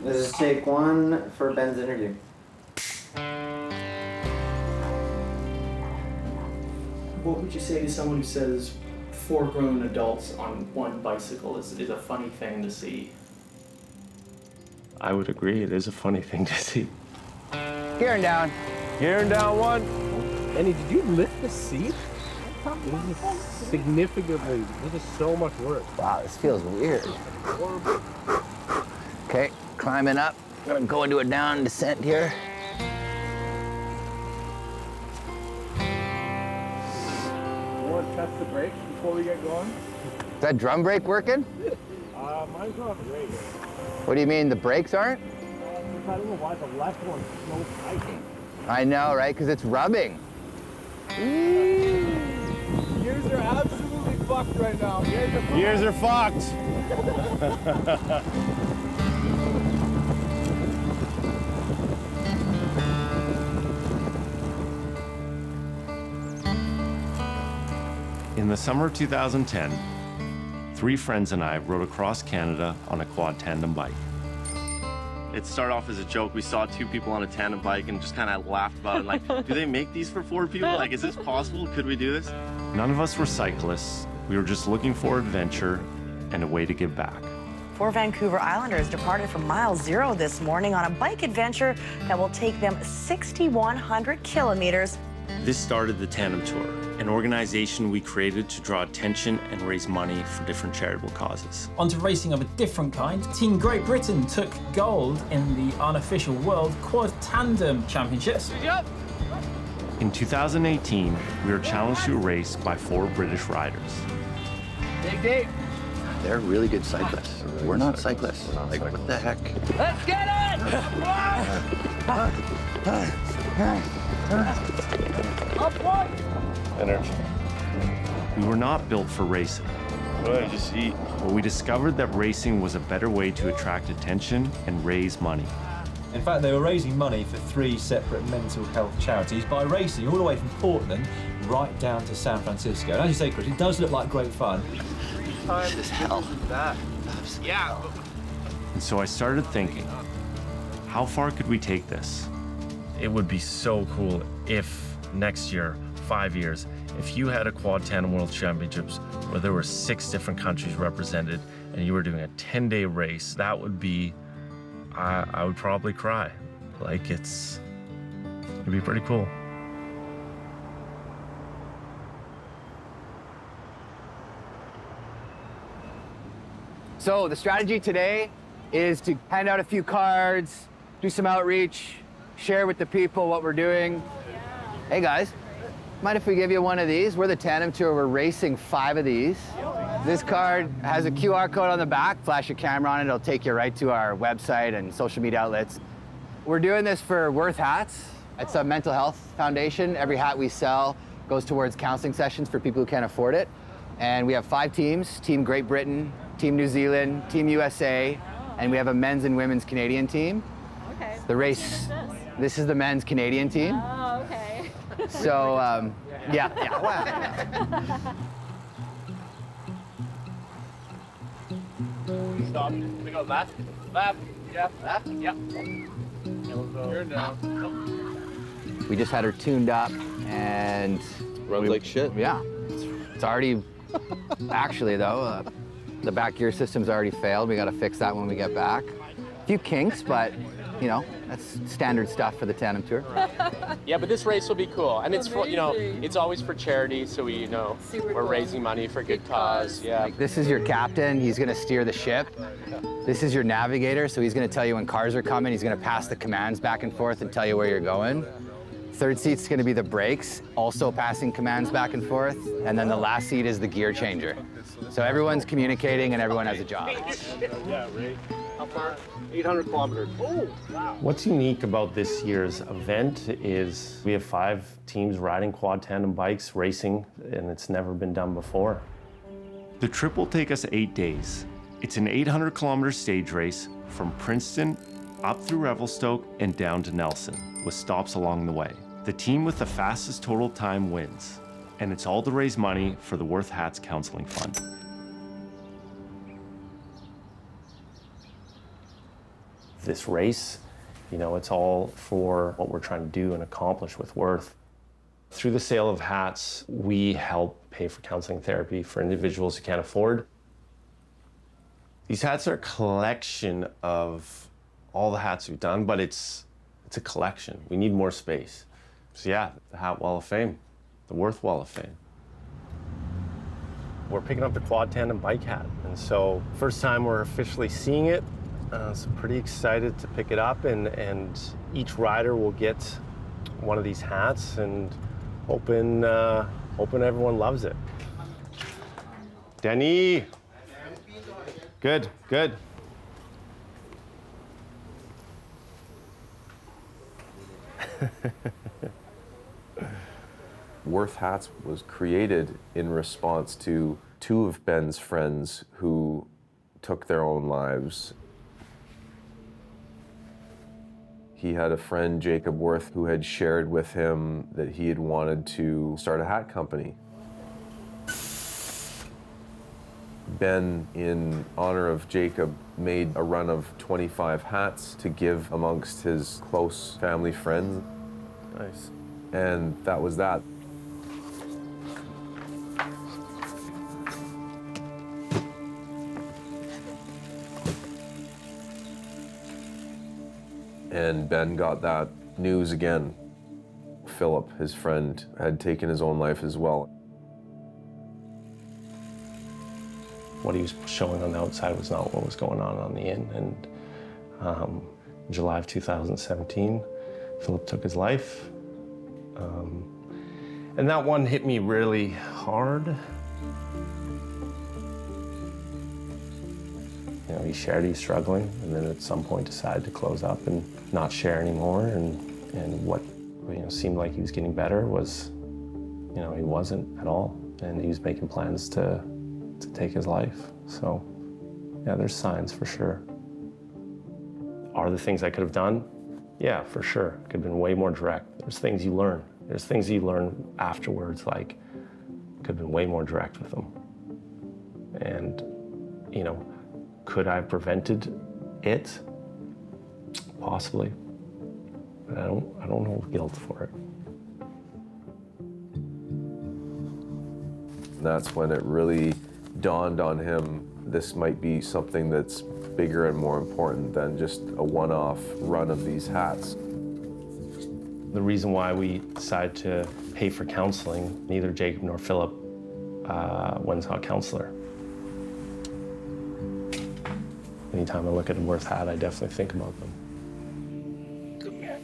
This is take one for Ben's interview. What would you say to someone who says 4 grown adults on one bicycle is a funny thing to see? I would agree, it is a funny thing to see. Gearing down. Gearing down one. Annie, did you lift the seat? This is significantly, this is so much work. Wow, this feels weird. Okay, climbing up. I'm gonna go into a down descent here. You want to test the brakes before we get going? Is that drum brake working? Mine's not great. What do you mean, the brakes aren't? I don't know why the left one's so tight. I know, right? Because it's rubbing. Gears are absolutely fucked right now. Gears are fucked. In the summer of 2010, 3 friends and I rode across Canada on a quad-tandem bike. It started off as a joke. We saw 2 people on a tandem bike and just kind of laughed about it. Like, do they make these for 4 people? Like, is this possible? Could we do this? None of us were cyclists. We were just looking for adventure and a way to give back. 4 Vancouver Islanders departed from mile 0 this morning on a bike adventure that will take them 6,100 kilometers. This started the Tandem Tour, an organization we created to draw attention and raise money for different charitable causes. Onto racing of a different kind, Team Great Britain took gold in the unofficial World Quad-Tandem Championships. In 2018, we were challenged to a race by 4 British riders. Dig. They're really good cyclists. We're not cyclists. Like, what the heck? Let's get it! Up one! Energy. We were not built for racing. Just eat. But we discovered that racing was a better way to attract attention and raise money. In fact, they were raising money for 3 separate mental health charities by racing all the way from Portland right down to San Francisco. And as you say, Chris, it does look like great fun. This is hell. Yeah. And so I started thinking, how far could we take this? It would be so cool if next year, 5 years, if you had a Quad Tandem World Championships where there were 6 different countries represented and you were doing a 10-day race. That would be, I would probably cry. Like, it'd be pretty cool. So the strategy today is to hand out a few cards, do some outreach, share with the people what we're doing. Hey guys, mind if we give you one of these? We're the Tandem Tour, we're racing 5 of these. This card has a QR code on the back, flash your camera on it, it'll take you right to our website and social media outlets. We're doing this for Worth Hats. It's a mental health foundation. Every hat we sell goes towards counseling sessions for people who can't afford it. And we have 5 teams, Team Great Britain, Team New Zealand, Team USA, and we have a men's and women's Canadian team. Okay. The race, this is the men's Canadian team. Oh, okay. So, yeah. Stop. We go left. Left. Yeah. Left. Yeah. You're down. We just had her tuned up and... Runs like shit. Yeah. It's already... Actually, though, the back gear system's already failed. We got to fix that when we get back. A few kinks, but, you know, that's standard stuff for the Tandem Tour. Yeah, but this race will be cool. And it's for, you know, it's always for charity, so we, you know, we're raising money for good cause. Yeah. Like, this is your captain. He's going to steer the ship. This is your navigator, so he's going to tell you when cars are coming. He's going to pass the commands back and forth and tell you where you're going. Third seat's going to be the brakes, also passing commands back and forth. And then the last seat is the gear changer. So everyone's communicating and everyone has a job. Yeah, right. How far? 800 kilometers. Oh, wow. What's unique about this year's event is we have 5 teams riding quad tandem bikes, racing, and it's never been done before. The trip will take us 8 days. It's an 800-kilometer stage race from Princeton up through Revelstoke and down to Nelson, with stops along the way. The team with the fastest total time wins, and it's all to raise money for the Worth Hats Counseling Fund. this race. You know, it's all for what we're trying to do and accomplish with Worth. Through the sale of hats, we help pay for counseling therapy for individuals who can't afford. These hats are a collection of all the hats we've done, but it's a collection. We need more space. So yeah, the Hat Wall of Fame, the Worth Wall of Fame. We're picking up the quad-tandem bike hat, and so first time we're officially seeing it, so pretty excited to pick it up, and each rider will get one of these hats, and hoping everyone loves it. Danny! Good, good. Worth Hats was created in response to two of Ben's friends who took their own lives. He had a friend, Jacob Worth, who had shared with him that he had wanted to start a hat company. Ben, in honor of Jacob, made a run of 25 hats to give amongst his close family friends. Nice. And that was that. And Ben got that news again. Philip, his friend, had taken his own life as well. What he was showing on the outside was not what was going on the in. And in July of 2017, Philip took his life. And that one hit me really hard. You know, he shared he's struggling, and then at some point decided to close up and not share anymore. And what seemed like he was getting better was, he wasn't at all. And he was making plans to take his life. So, yeah, there's signs for sure. Are the things I could have done? Yeah, for sure. Could have been way more direct. There's things you learn. There's things you learn afterwards, like, could have been way more direct with them. And, could I have prevented it? Possibly. But I don't know guilt for it. That's when it really dawned on him, this might be something that's bigger and more important than just a one-off run of these hats. The reason why we decided to pay for counseling, neither Jacob nor Philip went and saw a counselor. Anytime I look at a Worth hat, I definitely think about them. Come here.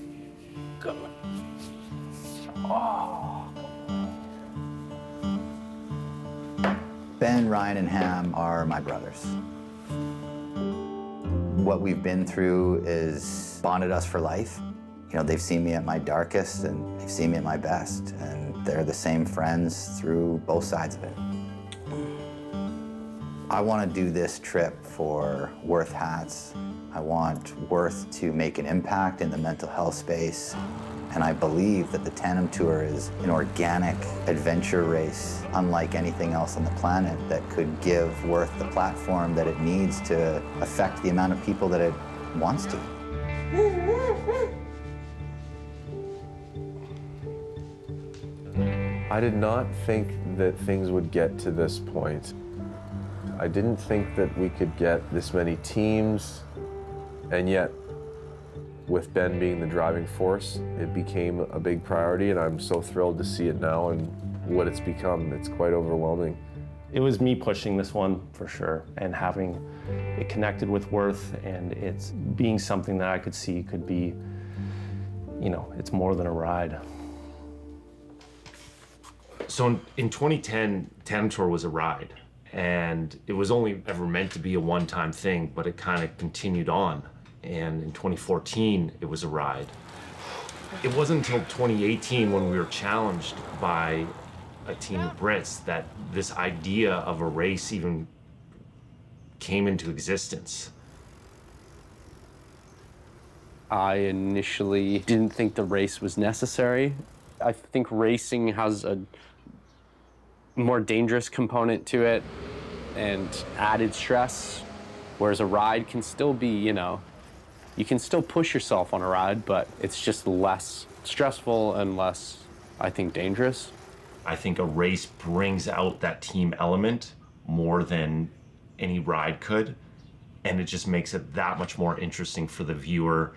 Come on. Oh. Ben, Ryan, and Ham are my brothers. What we've been through is bonded us for life. They've seen me at my darkest and they've seen me at my best, and they're the same friends through both sides of it. I want to do this trip for Worth Hats. I want Worth to make an impact in the mental health space, and I believe that the Tandem Tour is an organic adventure race unlike anything else on the planet that could give Worth the platform that it needs to affect the amount of people that it wants to. I did not think that things would get to this point. I didn't think that we could get this many teams, and yet, with Ben being the driving force, it became a big priority, and I'm so thrilled to see it now and what it's become. It's quite overwhelming. It was me pushing this one, for sure, and having it connected with Worth, and it's being something that I could see could be, it's more than a ride. So in 2010, Tandem Tour was a ride, and it was only ever meant to be a one-time thing, but it kind of continued on. And in 2014, it was a ride. It wasn't until 2018 when we were challenged by a team of Brits that this idea of a race even came into existence. I initially didn't think the race was necessary. I think racing has a more dangerous component to it and added stress, whereas a ride can still be, You can still push yourself on a ride, but it's just less stressful and less, I think, dangerous. I think a race brings out that team element more than any ride could, and it just makes it that much more interesting for the viewer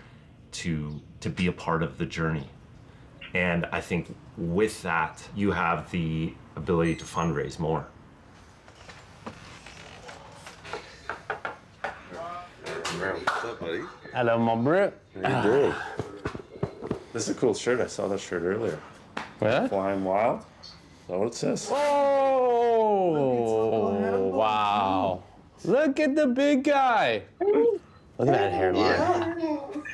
to be a part of the journey. And I think with that, you have the ability to fundraise more. What's up, buddy? Hello, my bro. How you doing? This is a cool shirt. I saw that shirt earlier. What? Flying Wild. Is that what it says? Oh, wow. Look at the big guy. Look at that hairline.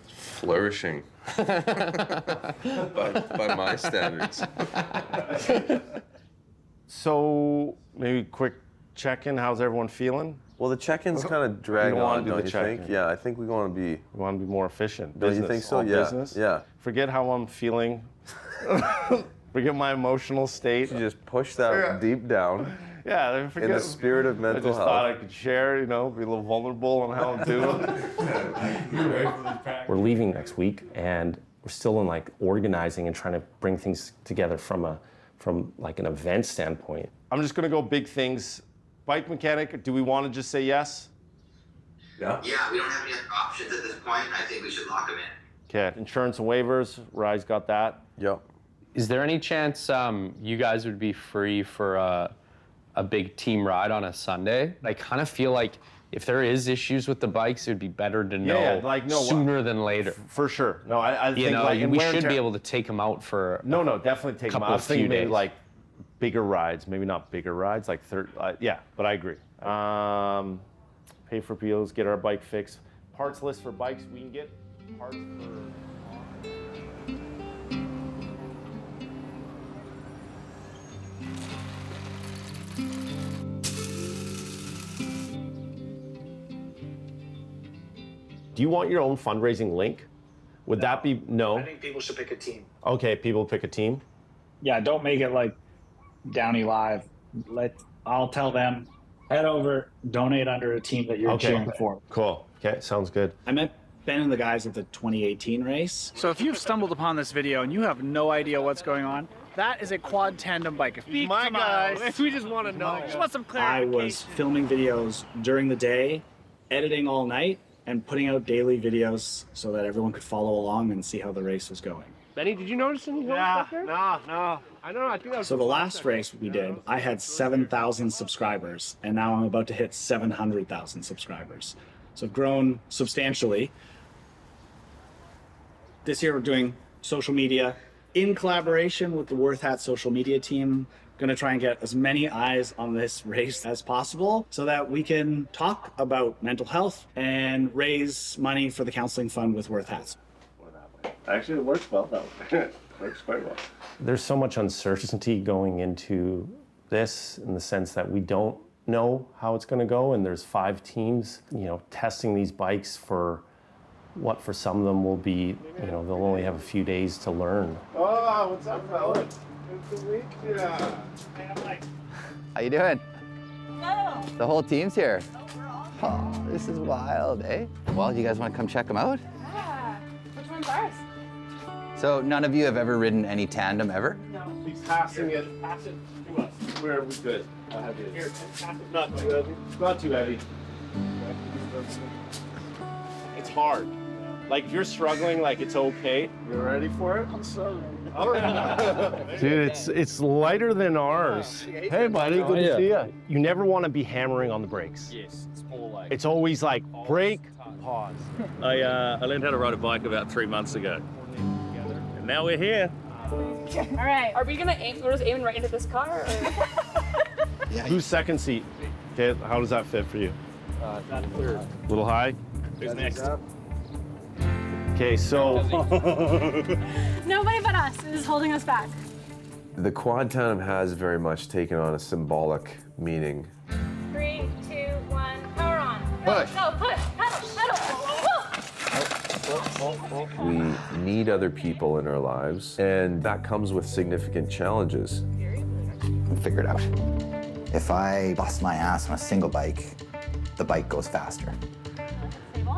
Flourishing. by my standards. So maybe quick check-in. How's everyone feeling? Well, the check-ins kind of drag You don't wanna on, do don't the you check-in. think? Yeah, I think we want to be. We want to be more efficient. Don't you Business, think so? all Yeah. business. Yeah. Forget how I'm feeling. Forget my emotional state. You just push that deep down. Yeah, I forget. In the spirit of mental I just health. thought I could share, be a little vulnerable on how I'm doing. We're leaving next week, and we're still in organizing and trying to bring things together from an event standpoint. I'm just gonna go big things. Bike mechanic, do we want to just say yes? Yeah. Yeah, we don't have any other options at this point. I think we should lock them in. Okay, insurance and waivers, Rye's got that. Yep. Is there any chance you guys would be free for a big team ride on a Sunday? I kind of feel like if there is issues with the bikes, it would be better to know sooner than later. For sure. No, I think we should be able to take them out for No, definitely take them out. I was thinking maybe bigger rides, maybe not bigger rides, yeah, but I agree. Pay for bills, get our bike fixed. Parts list for bikes, we can get parts for... Do you want your own fundraising link? Would that be no? I think people should pick a team. Okay, people pick a team. Yeah, don't make it like Downey Live. I'll tell them, head over, donate under a team that you're cheering for. Cool. Okay, sounds good. I met Ben and the guys at the 2018 race. So if you've stumbled upon this video and you have no idea what's going on, that is a quad tandem bike. My guys, we just want to know. Just want some clarification. I was filming videos during the day, editing all night, and putting out daily videos so that everyone could follow along and see how the race was going. Benny, did you notice any stuff there? No. I don't know. I think that was So the last race we did, I had 7,000 subscribers, and now I'm about to hit 700,000 subscribers. So I've grown substantially. This year we're doing social media in collaboration with the Worth Hat social media team. Gonna try and get as many eyes on this race as possible so that we can talk about mental health and raise money for the counseling fund with Worth Hats. Actually, it works well though. It works quite well. There's so much uncertainty going into this in the sense that we don't know how it's going to go, and there's 5 teams, testing these bikes for what for some of them will be, they'll only have a few days to learn. Oh, what's up, fella? Good to meet you. How you doing? Hello. The whole team's here. Oh, this is wild, eh? Well, you guys want to come check them out? Yeah. Which one's ours? So none of you have ever ridden any tandem ever? No. He's passing it. Pass it to us. Where are we good? I'll have it. Here, pass it. Not too heavy. Not too heavy. It's hard. Like, you're struggling, it's okay. You ready for it? I'm sorry. All right. Dude, it's lighter than ours. Hey, buddy, good to see you. You never want to be hammering on the brakes. Yes, it's more It's always brake, pause. I learned how to ride a bike about 3 months ago. And now we're here. All right. Are we gonna aim? We're just aiming right into this car. Or? Who's second seat? Okay, how does that fit for you? Third. A little high? Who's next? Okay, so... Nobody but us is holding us back. The quad tandem has very much taken on a symbolic meaning. 3, 2, 1, power on. Push. Go, push. Pedal. We need other people in our lives, and that comes with significant challenges. Figure it out. If I bust my ass on a single bike, the bike goes faster.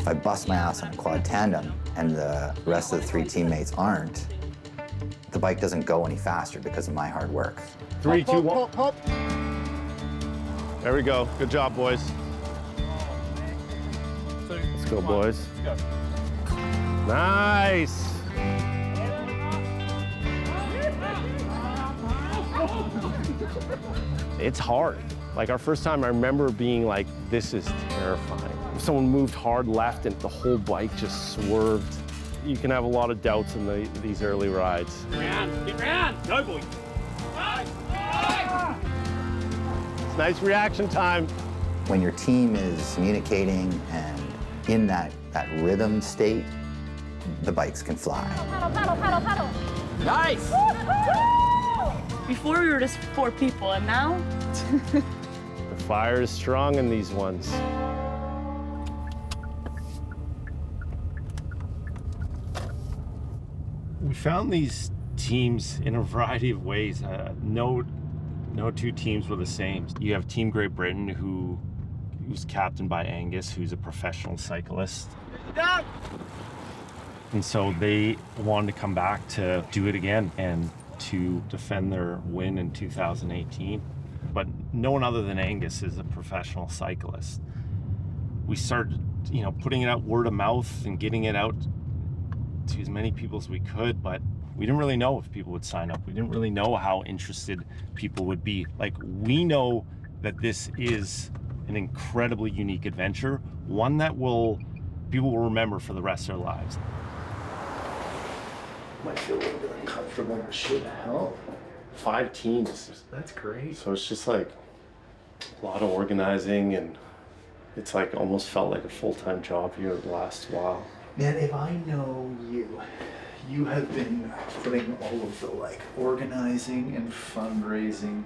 If I bust my ass on a quad tandem and the rest of the 3 teammates aren't, the bike doesn't go any faster because of my hard work. 3, 2, 1. There we go. Good job, boys. Let's go, boys. Nice. It's hard. Like our first time, I remember being like, this is terrifying. If someone moved hard left and the whole bike just swerved, you can have a lot of doubts in these early rides. Get round! Go, boy! It's nice reaction time. When your team is communicating and in that rhythm state, the bikes can fly. Paddle, paddle, paddle, paddle. Nice! Before we were just 4 people, and now? The fire is strong in these ones. We found these teams in a variety of ways. No 2 teams were the same. You have Team Great Britain, who's captained by Angus, who's a professional cyclist. And so they wanted to come back to do it again and to defend their win in 2018. But no one other than Angus is a professional cyclist. We started, putting it out word of mouth and getting it out to as many people as we could, but we didn't really know if people would sign up. We didn't really know how interested people would be. Like, we know that this is an incredibly unique adventure, one that people will remember for the rest of their lives. Might feel a little bit uncomfortable, but should help. 5 teams. That's great. So it's just like a lot of organizing, and it's like almost felt like a full-time job here the last while. Man, if I know you have been putting all of the organizing and fundraising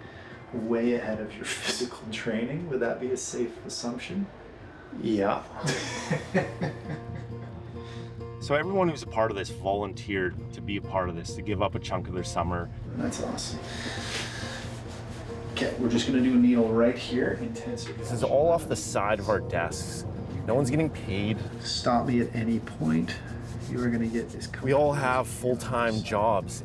way ahead of your physical training. Would that be a safe assumption? Yeah. So everyone who's a part of this volunteered to be a part of this, to give up a chunk of their summer. That's awesome. Okay, we're just gonna do a needle right here. Intensive. This is all off the side of our desks. No one's getting paid. Stop me at any point. You are gonna get this. We all have full-time jobs,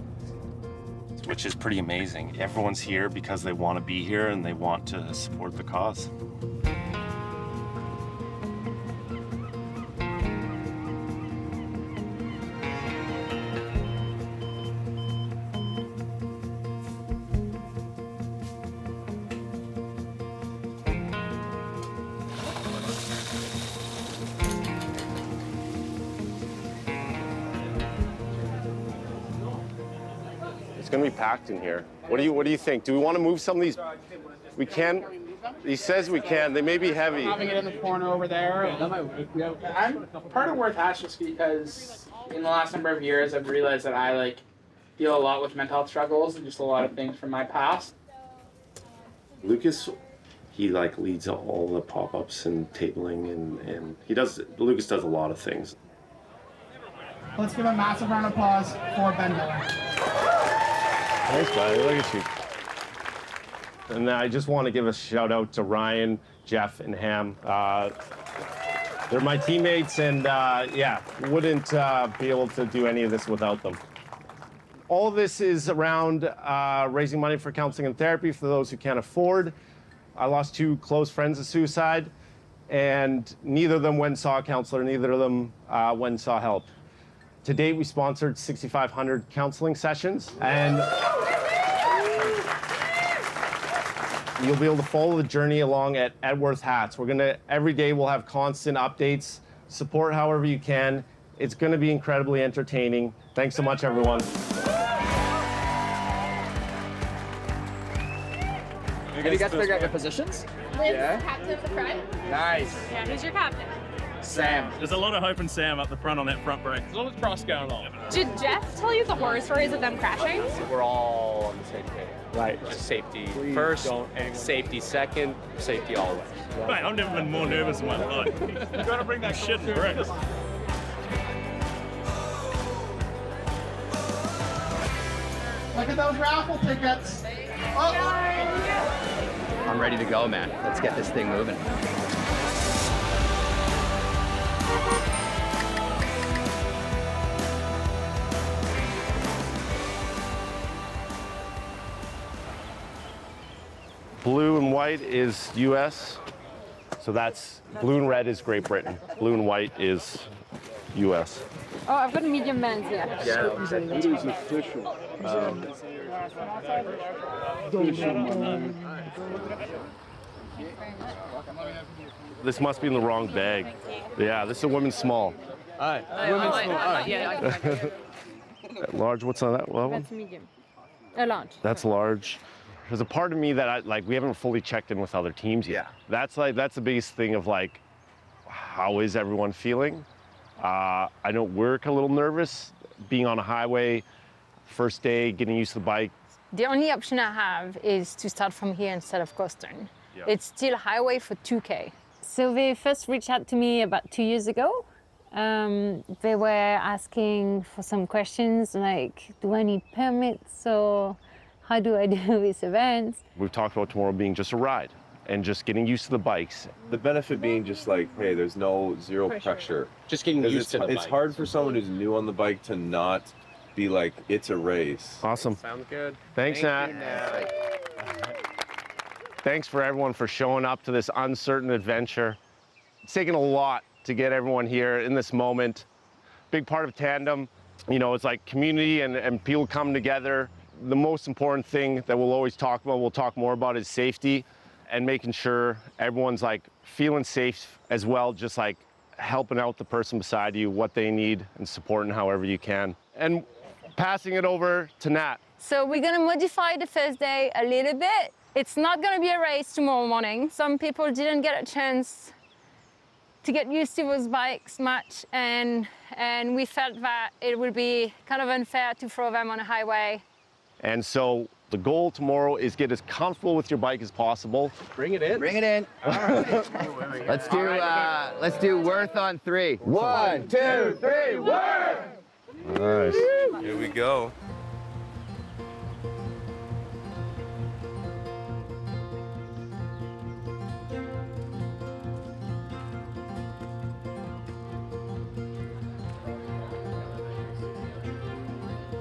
which is pretty amazing. Everyone's here because they want to be here and they want to support the cause. It's gonna be packed in here. What do you think? Do we want to move some of these? We can. He says we can. They may be heavy. Having it in the corner over there. I'm part of Worth Hatch just because in the last number of years I've realized that I deal a lot with mental health struggles and just a lot of things from my past. Lucas, he leads all the pop-ups and tabling and Lucas does a lot of things. Let's give a massive round of applause for Ben Miller. Thanks, buddy. Look at you. And I just want to give a shout out to Ryan, Jeff, and Ham. They're my teammates, and wouldn't be able to do any of this without them. All of this is around raising money for counseling and therapy for those who can't afford. I lost 2 close friends to suicide, and neither of them went and saw a counselor, neither of them went and saw help. To date, we sponsored 6,500 counseling sessions, and you'll be able to follow the journey along at Worth Hats. Every day we'll have constant updates. Support however you can. It's gonna be incredibly entertaining. Thanks so much, everyone. Have you guys figured out your positions? Liz, captain of the front. Nice. Yeah, who's your captain? Sam. There's a lot of hope in Sam up the front on that front brake. There's a lot of cross going on. Did Jeff tell you the horror stories of them crashing? We're all on the same page. Right. Safety first, safety second, safety always. Mate, I've never been more nervous in my life. You've got to bring that shit and brakes. Look at those raffle tickets. I'm ready to go, man. Let's get this thing moving. Blue and white is US, so that's blue and red is Great Britain. Blue and white is US. Oh, I've got a medium men's, yeah. This must be in the wrong bag. Yeah, this is a women's small. Hi. Large, what's on that level? That's medium. A large. That's large. There's a part of me that we haven't fully checked in with other teams yet. That's the biggest thing of like, how is everyone feeling? I know we're a little nervous being on a highway, first day, getting used to the bike. The only option I have is to start from here instead of Coastern. Yeah. It's still highway for 2K. So they first reached out to me about 2 years ago. They were asking for some questions like, do I need permits, or how do I do this event? We've talked about tomorrow being just a ride and just getting used to the bikes. The benefit being just like, hey, there's no zero pressure. Just getting used to the bike. It's hard for someone who's new on the bike to not be like, it's a race. Awesome. Sounds good. Thanks, Nat. Thanks for everyone for showing up to this uncertain adventure. It's taken a lot to get everyone here in this moment. Big part of Tandem, you know, it's like community and people come together. The most important thing that we'll always talk about, we'll talk more about, is safety and making sure everyone's like feeling safe as well, just like helping out the person beside you, what they need, and supporting however you can. And passing it over to Nat. So we're gonna modify the first day a little bit. It's not gonna be a race tomorrow morning. Some people didn't get a chance to get used to those bikes much, and we felt that it would be kind of unfair to throw them on a highway. And so the goal tomorrow is get as comfortable with your bike as possible. Bring it in. Bring it in. All right. Let's do Worth on 3. 1, 2, 3, Worth! Nice. Here we go.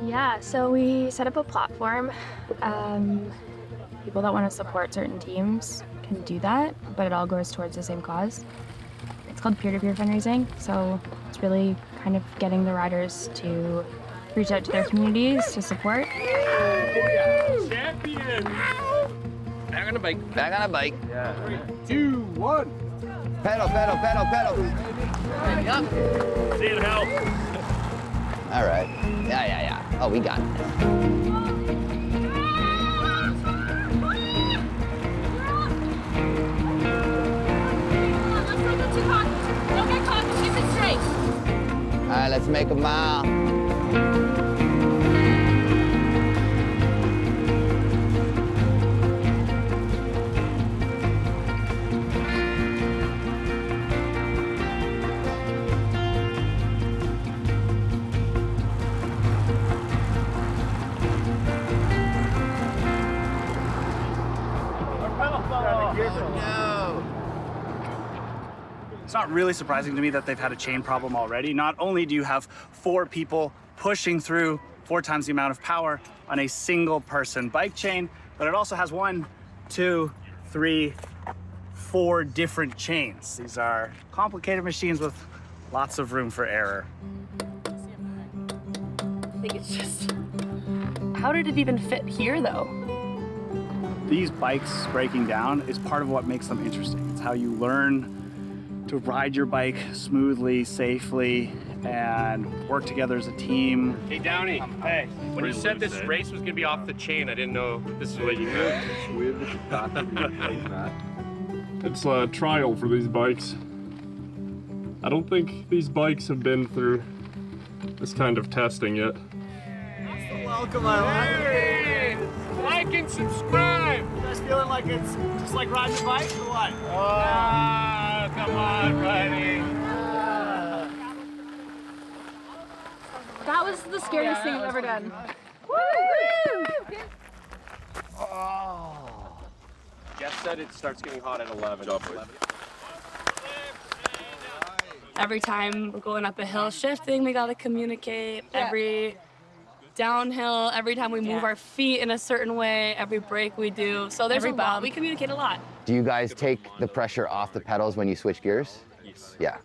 Yeah, so we set up a platform. People that want to support certain teams can do that, but it all goes towards the same cause. It's called peer-to-peer fundraising, so it's really kind of getting the riders to reach out to their communities to support. Champion! Back on a bike. Back on a bike. Yeah. 3, 2, 1. Pedal, pedal, pedal, pedal. Need help. All right. Yeah. Oh, we got it. Don't get caught, keep it straight. All right, let's make a mile. It's not really surprising to me that they've had a chain problem already. Not only do you have 4 people pushing through 4 times the amount of power on a single person bike chain, but it also has 1, 2, 3, 4 different chains. These are complicated machines with lots of room for error. I think it's just... How did it even fit here, though? These bikes breaking down is part of what makes them interesting. It's how you learn to ride your bike smoothly, safely, and work together as a team. Hey, Downey. Hey. When you said this race was going to be off the chain, I didn't know this is what you meant. It's a trial for these bikes. I don't think these bikes have been through this kind of testing yet. Welcome, I like. Like and subscribe. You guys feeling like it's just like riding a bike or what? Oh, come on, buddy. That was the scariest thing I've ever done. Woo! Oh. Jeff said it starts getting hot at 11. Every time we're going up a hill shifting, we gotta communicate. Every downhill, every time we move our feet in a certain way, every break we do. So there's a lot. We communicate a lot. Do you guys take the pressure off the pedals when you switch gears? Yes. Yeah,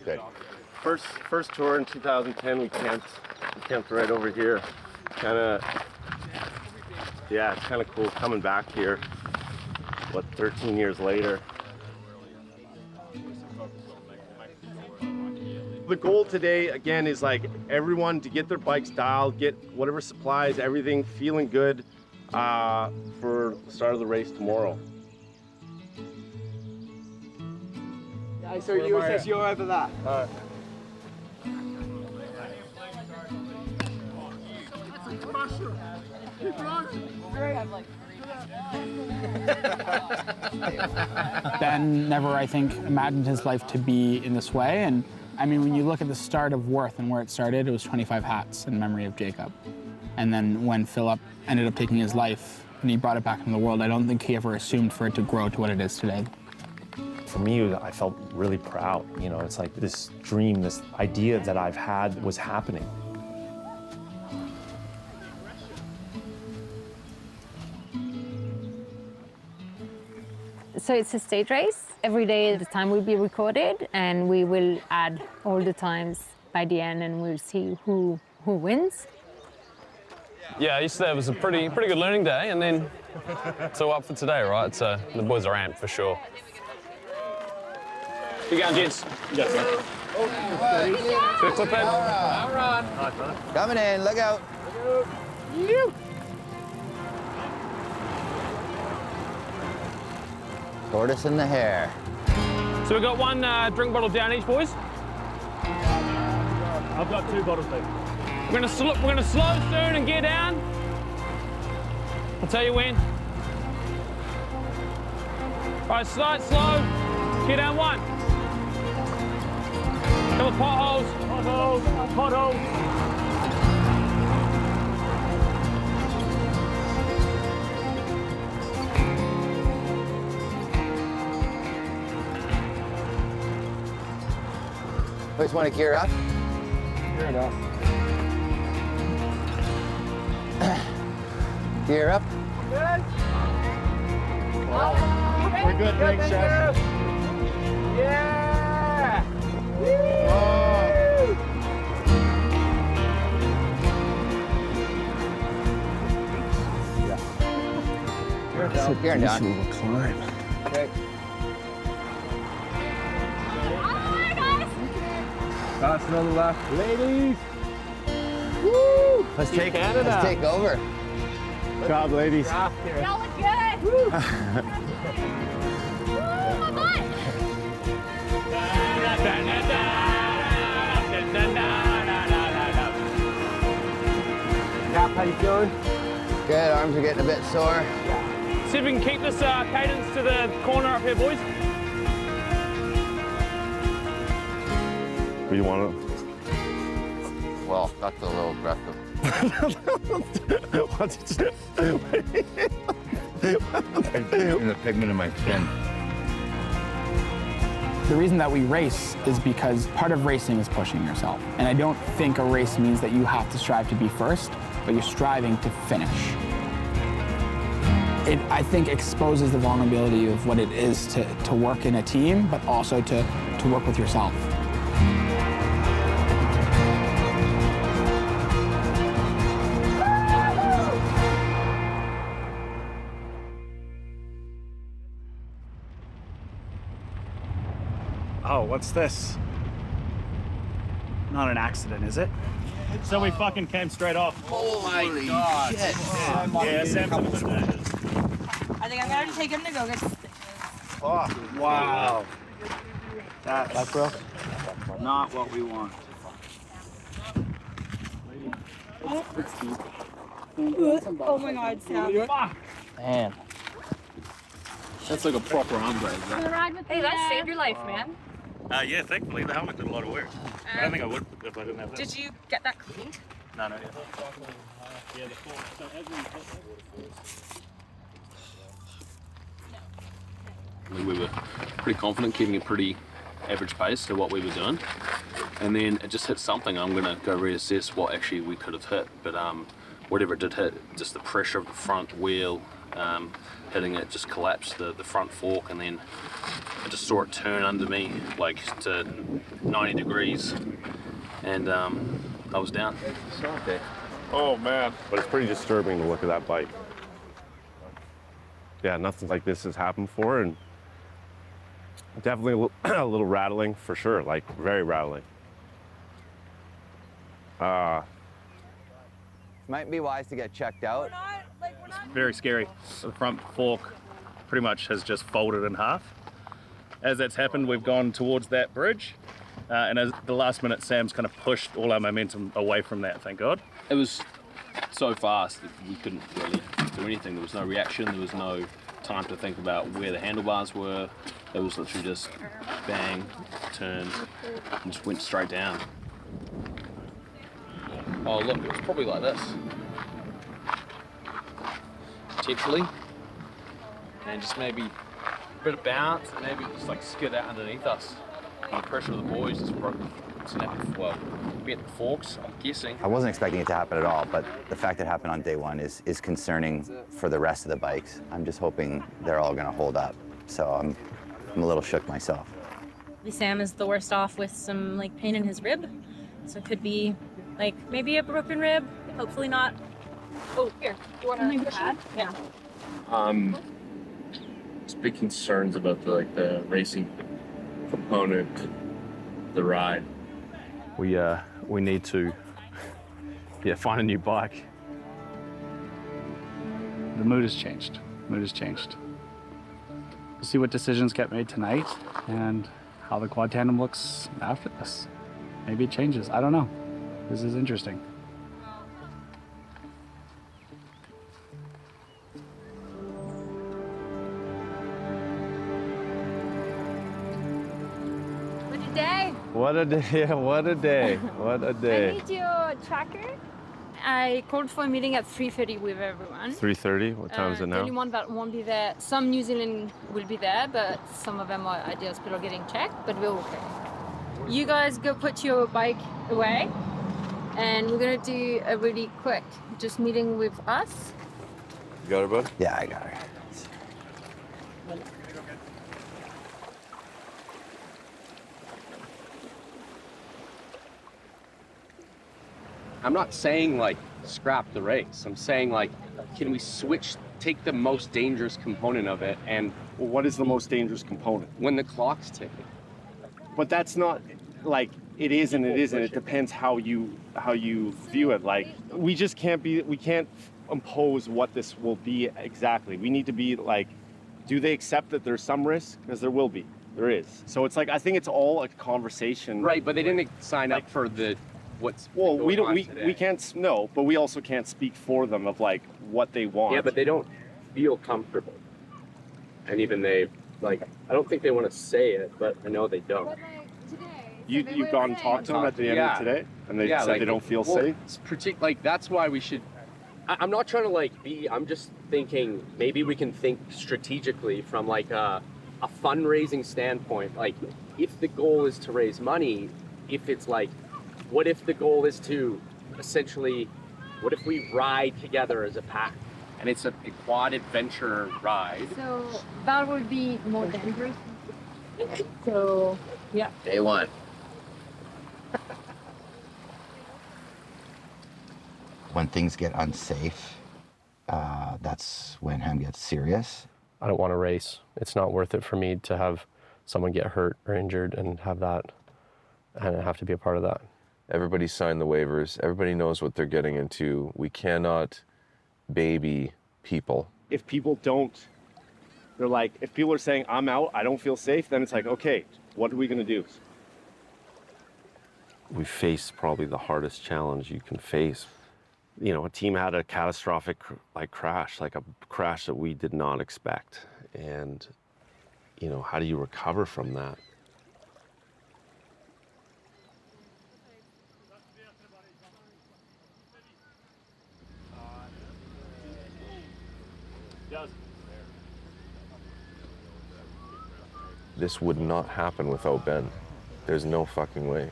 good. First tour in 2010, we camped right over here. Yeah, it's kind of cool coming back here, 13 years later. The goal today, again, is like everyone to get their bikes dialed, get whatever supplies, everything feeling good for the start of the race tomorrow. Yeah, so you says you're over that. Ben never, I think, imagined his life to be in this way. And I mean, when you look at the start of Worth and where it started, it was 25 hats in memory of Jacob. And then when Philip ended up taking his life and he brought it back into the world, I don't think he ever assumed for it to grow to what it is today. For me, I felt really proud. You know, it's like this dream, this idea that I've had was happening. So it's a stage race. Every day the time will be recorded and we will add all the times by the end and we'll see who wins. Yeah, yesterday was a pretty good learning day, and then it's all up for today, right? So the boys are amped for sure. You going, gents? Yes, sir. Good clip in. Coming in, look out. Tortoise and the hare. So we've got one drink bottle down each, boys. I've got 2 bottles there. We're gonna slow soon and gear down. I'll tell you when. All right, slide slow. Gear down 1. Couple of potholes. Potholes. Always want to gear up? Gear it up. Gear up. Good. We're good, thanks, Jess. Yeah! Gear down. Climb. Okay. That's another lap. Ladies! Woo! Let's take over. Good job, ladies. Y'all look good. Woo, my butt. Cap, how you feeling? Good, arms are getting a bit sore. See if we can keep this cadence to the corner up here, boys. We want to. Well, that's a little aggressive. In the pigment of my skin. The reason that we race is because part of racing is pushing yourself. And I don't think a race means that you have to strive to be first, but you're striving to finish. It, I think, exposes the vulnerability of what it is to work in a team, but also to work with yourself. Oh, what's this? Not an accident, is it? So we fucking came straight off. Oh my god. Shit. Yeah, Sam. I think I'm gonna take him to go get. Oh, wow. That's not what we want. Oh my god, Sam. Man. That's like a proper ombre. Hey, that saved your life, man. Yeah, thankfully the helmet did a lot of work. I don't think I would if I didn't have that. Did you get that cleaned? No, not yet. I think we were pretty confident, keeping it pretty average pace to what we were doing. And then it just hit something. I'm gonna go reassess what actually we could have hit. But whatever it did hit, just the pressure of the front wheel hitting it just collapsed the front fork, and then I just saw it turn under me like to 90 degrees, and I was down. Oh man. But it's pretty disturbing to look at that bike. Yeah, nothing like this has happened before, and definitely a little rattling for sure, like very rattling. Might be wise to get checked out. It's very scary. The front fork pretty much has just folded in half. As that's happened, we've gone towards that bridge, and at the last minute, Sam's kind of pushed all our momentum away from that, thank God. It was so fast that we couldn't really do anything. There was no reaction, there was no time to think about where the handlebars were. It was literally just bang, turn, and just went straight down. Oh look, it was probably like this. Potentially. And just maybe a bit of bounce, and maybe just like skid out underneath us. And the pressure of the boys just broke, snapped, well, bent the forks, I'm guessing. I wasn't expecting it to happen at all, but the fact it happened on day one is concerning for the rest of the bikes. I'm just hoping they're all gonna hold up. So I'm a little shook myself. Sam is the worst off with some like pain in his rib. So it could be like maybe a broken rib, hopefully not. Oh, here, you want to pad? Yeah. There's big concerns about the racing component, the ride. We need to find a new bike. The mood has changed. We'll see what decisions get made tonight and how the quad tandem looks after this. Maybe it changes. I don't know. This is interesting. What a day. What a day, what a day, what a I day. need your tracker. I called for a meeting at 3:30 with everyone. 3:30, what time is it The now? only one that won't be there, some New Zealand will be there, but some of them are at the hospital getting checked, but we're okay. You guys go put your bike away, and we're gonna do a really quick just meeting with us. You got her, bud? Yeah, I got her. I'm not saying like scrap the race. I'm saying like, can we take the most dangerous component of it and... Well, what is the most dangerous component? When the clock's ticking. But that's not, like, it is and it isn't. It depends how you view it. Like, we can't impose what this will be exactly. We need to be like, do they accept that there's some risk? Because there will be, there is. So it's like, I think it's all a conversation. Right, but they didn't sign up for what's well, we going don't, on today. we can't, no, but we also can't speak for them of like what they want. Yeah, but they don't feel comfortable. And even I don't think they want to say it, but I know they don't. You've gone and talked to them at the end of today, and they said they don't feel safe? It's that's why we should, I'm not trying to I'm just thinking maybe we can think strategically from like a fundraising standpoint. Like if the goal is to raise money, if it's like, what if the goal is to essentially, what if we ride together as a pack? And it's a quad adventure ride. So that would be more dangerous. So, yeah. Day one. When things get unsafe, that's when Ham gets serious. I don't want to race. It's not worth it for me to have someone get hurt or injured and have to be a part of that. Everybody signed the waivers. Everybody knows what they're getting into. We cannot baby people. If people don't, they're like, if people are saying, I'm out, I don't feel safe, then it's like, okay, what are we going to do? We faced probably the hardest challenge you can face. You know, a team had a catastrophic crash, like a crash that we did not expect. And, you know, how do you recover from that? this would not happen without Ben. There's no fucking way.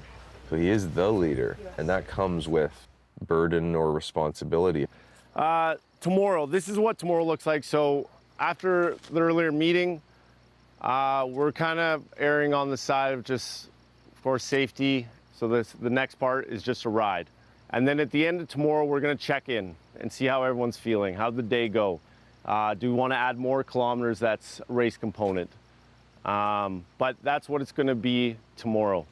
So he is the leader, and that comes with burden or responsibility. Tomorrow, this is what tomorrow looks like. So after the earlier meeting, we're kind of erring on the side of just, of course, safety. So the next part is just a ride. And then at the end of tomorrow, we're gonna check in and see how everyone's feeling. How'd the day go? Do we wanna add more kilometers? That's a race component. But that's what it's gonna be tomorrow.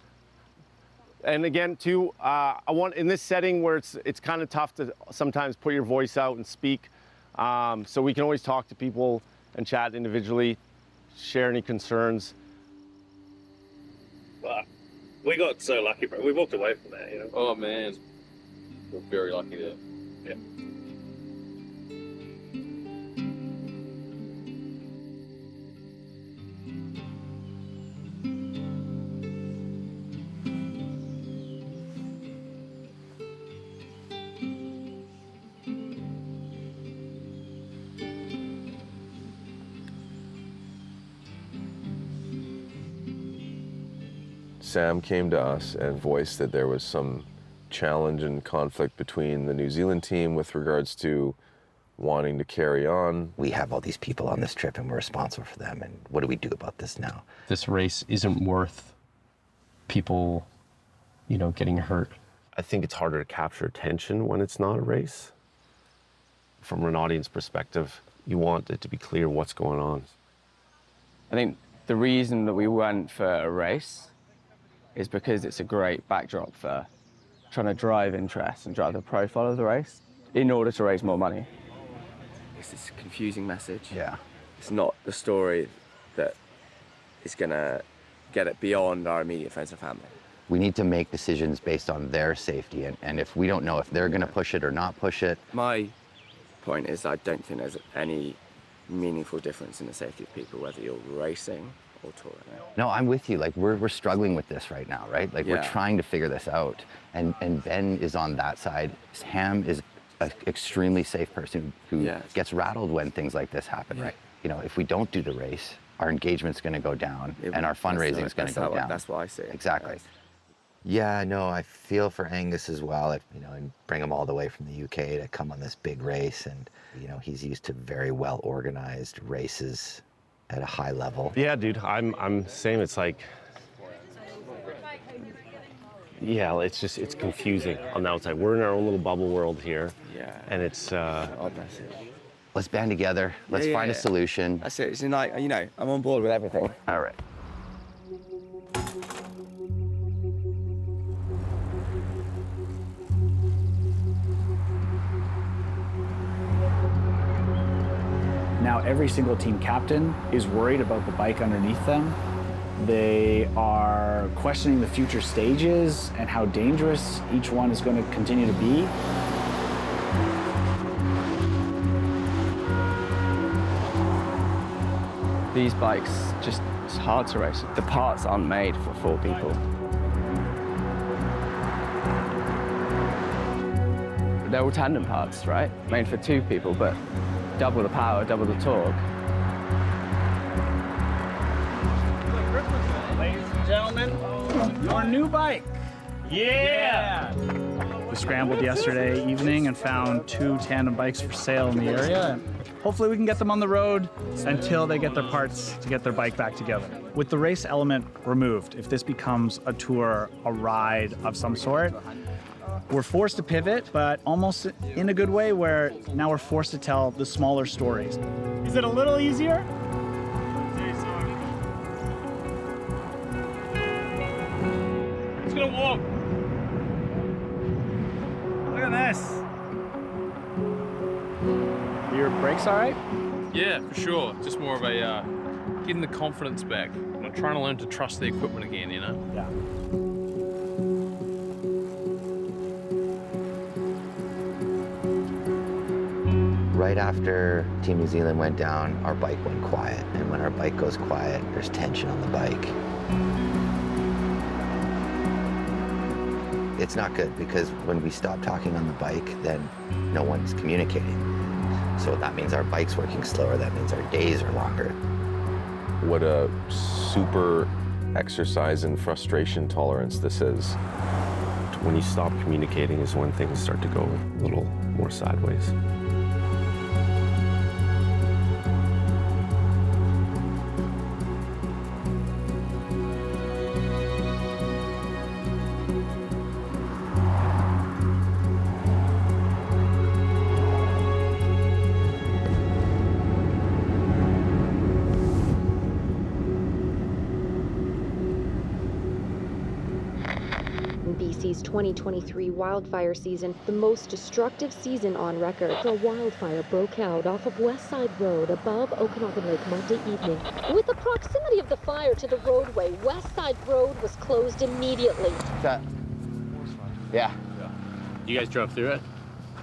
And again, too, I want in this setting where it's kind of tough to sometimes put your voice out and speak. So we can always talk to people and chat individually, share any concerns. Well, we got so lucky, bro. We walked away from that, you know. Oh man, we're very lucky there. Yeah. Sam came to us and voiced that there was some challenge and conflict between the New Zealand team with regards to wanting to carry on. We have all these people on this trip and we're responsible for them, and what do we do about this now? This race isn't worth people, you know, getting hurt. I think it's harder to capture attention when it's not a race. From an audience perspective, you want it to be clear what's going on. I think the reason that we went for a race is because it's a great backdrop for trying to drive interest and drive the profile of the race in order to raise more money. It's this confusing message. Yeah. It's not the story that is gonna get it beyond our immediate friends and family. We need to make decisions based on their safety, and if we don't know if they're gonna push it or not push it. My point is I don't think there's any meaningful difference in the safety of people, whether you're racing or touring. No, I'm with you. Like we're struggling with this right now, right? Like we're Yeah. trying to figure this out, and Ben is on that side. Sam is an extremely safe person who gets rattled when things like this happen, right? You know, if we don't do the race, our engagement's going to go down, and our fundraising is going to go down. That's what I see. Exactly. Yeah, no, I feel for Angus as well. You know, and bring him all the way from the UK to come on this big race, and you know, he's used to very well organized races at a high level. Yeah, dude, I'm same. It's like, yeah, it's confusing on the outside. We're in our own little bubble world here. Yeah. And it's. Let's band together. Let's find a solution. That's it. It's like, you know, I'm on board with everything. All right. Now every single team captain is worried about the bike underneath them. They are questioning the future stages and how dangerous each one is going to continue to be. These bikes, it's hard to race. The parts aren't made for 4 people. They're all tandem parts, right? Made for 2 people, but double the power, double the torque. Ladies and gentlemen, your new bike. Yeah! We scrambled yesterday evening and found 2 tandem bikes for sale in the area. And hopefully we can get them on the road until they get their parts to get their bike back together. With the race element removed, if this becomes a tour, a ride of some sort, we're forced to pivot, but almost in a good way, where now we're forced to tell the smaller stories. Is it a little easier? It's gonna walk. Look at this. Are your brakes all right? Yeah, for sure. Just more of a getting the confidence back. I'm trying to learn to trust the equipment again, you know? Yeah. Right after Team New Zealand went down, our bike went quiet. And when our bike goes quiet, there's tension on the bike. It's not good, because when we stop talking on the bike, then no one's communicating. So that means our bike's working slower. That means our days are longer. what a super exercise in frustration tolerance this is. When you stop communicating is when things start to go a little more sideways. BC's 2023 wildfire season, the most destructive season on record. A wildfire broke out off of West Side Road above Okanagan Lake Monday evening. With the proximity of the fire to the roadway, West Side Road was closed immediately. Yeah. You guys drove through it?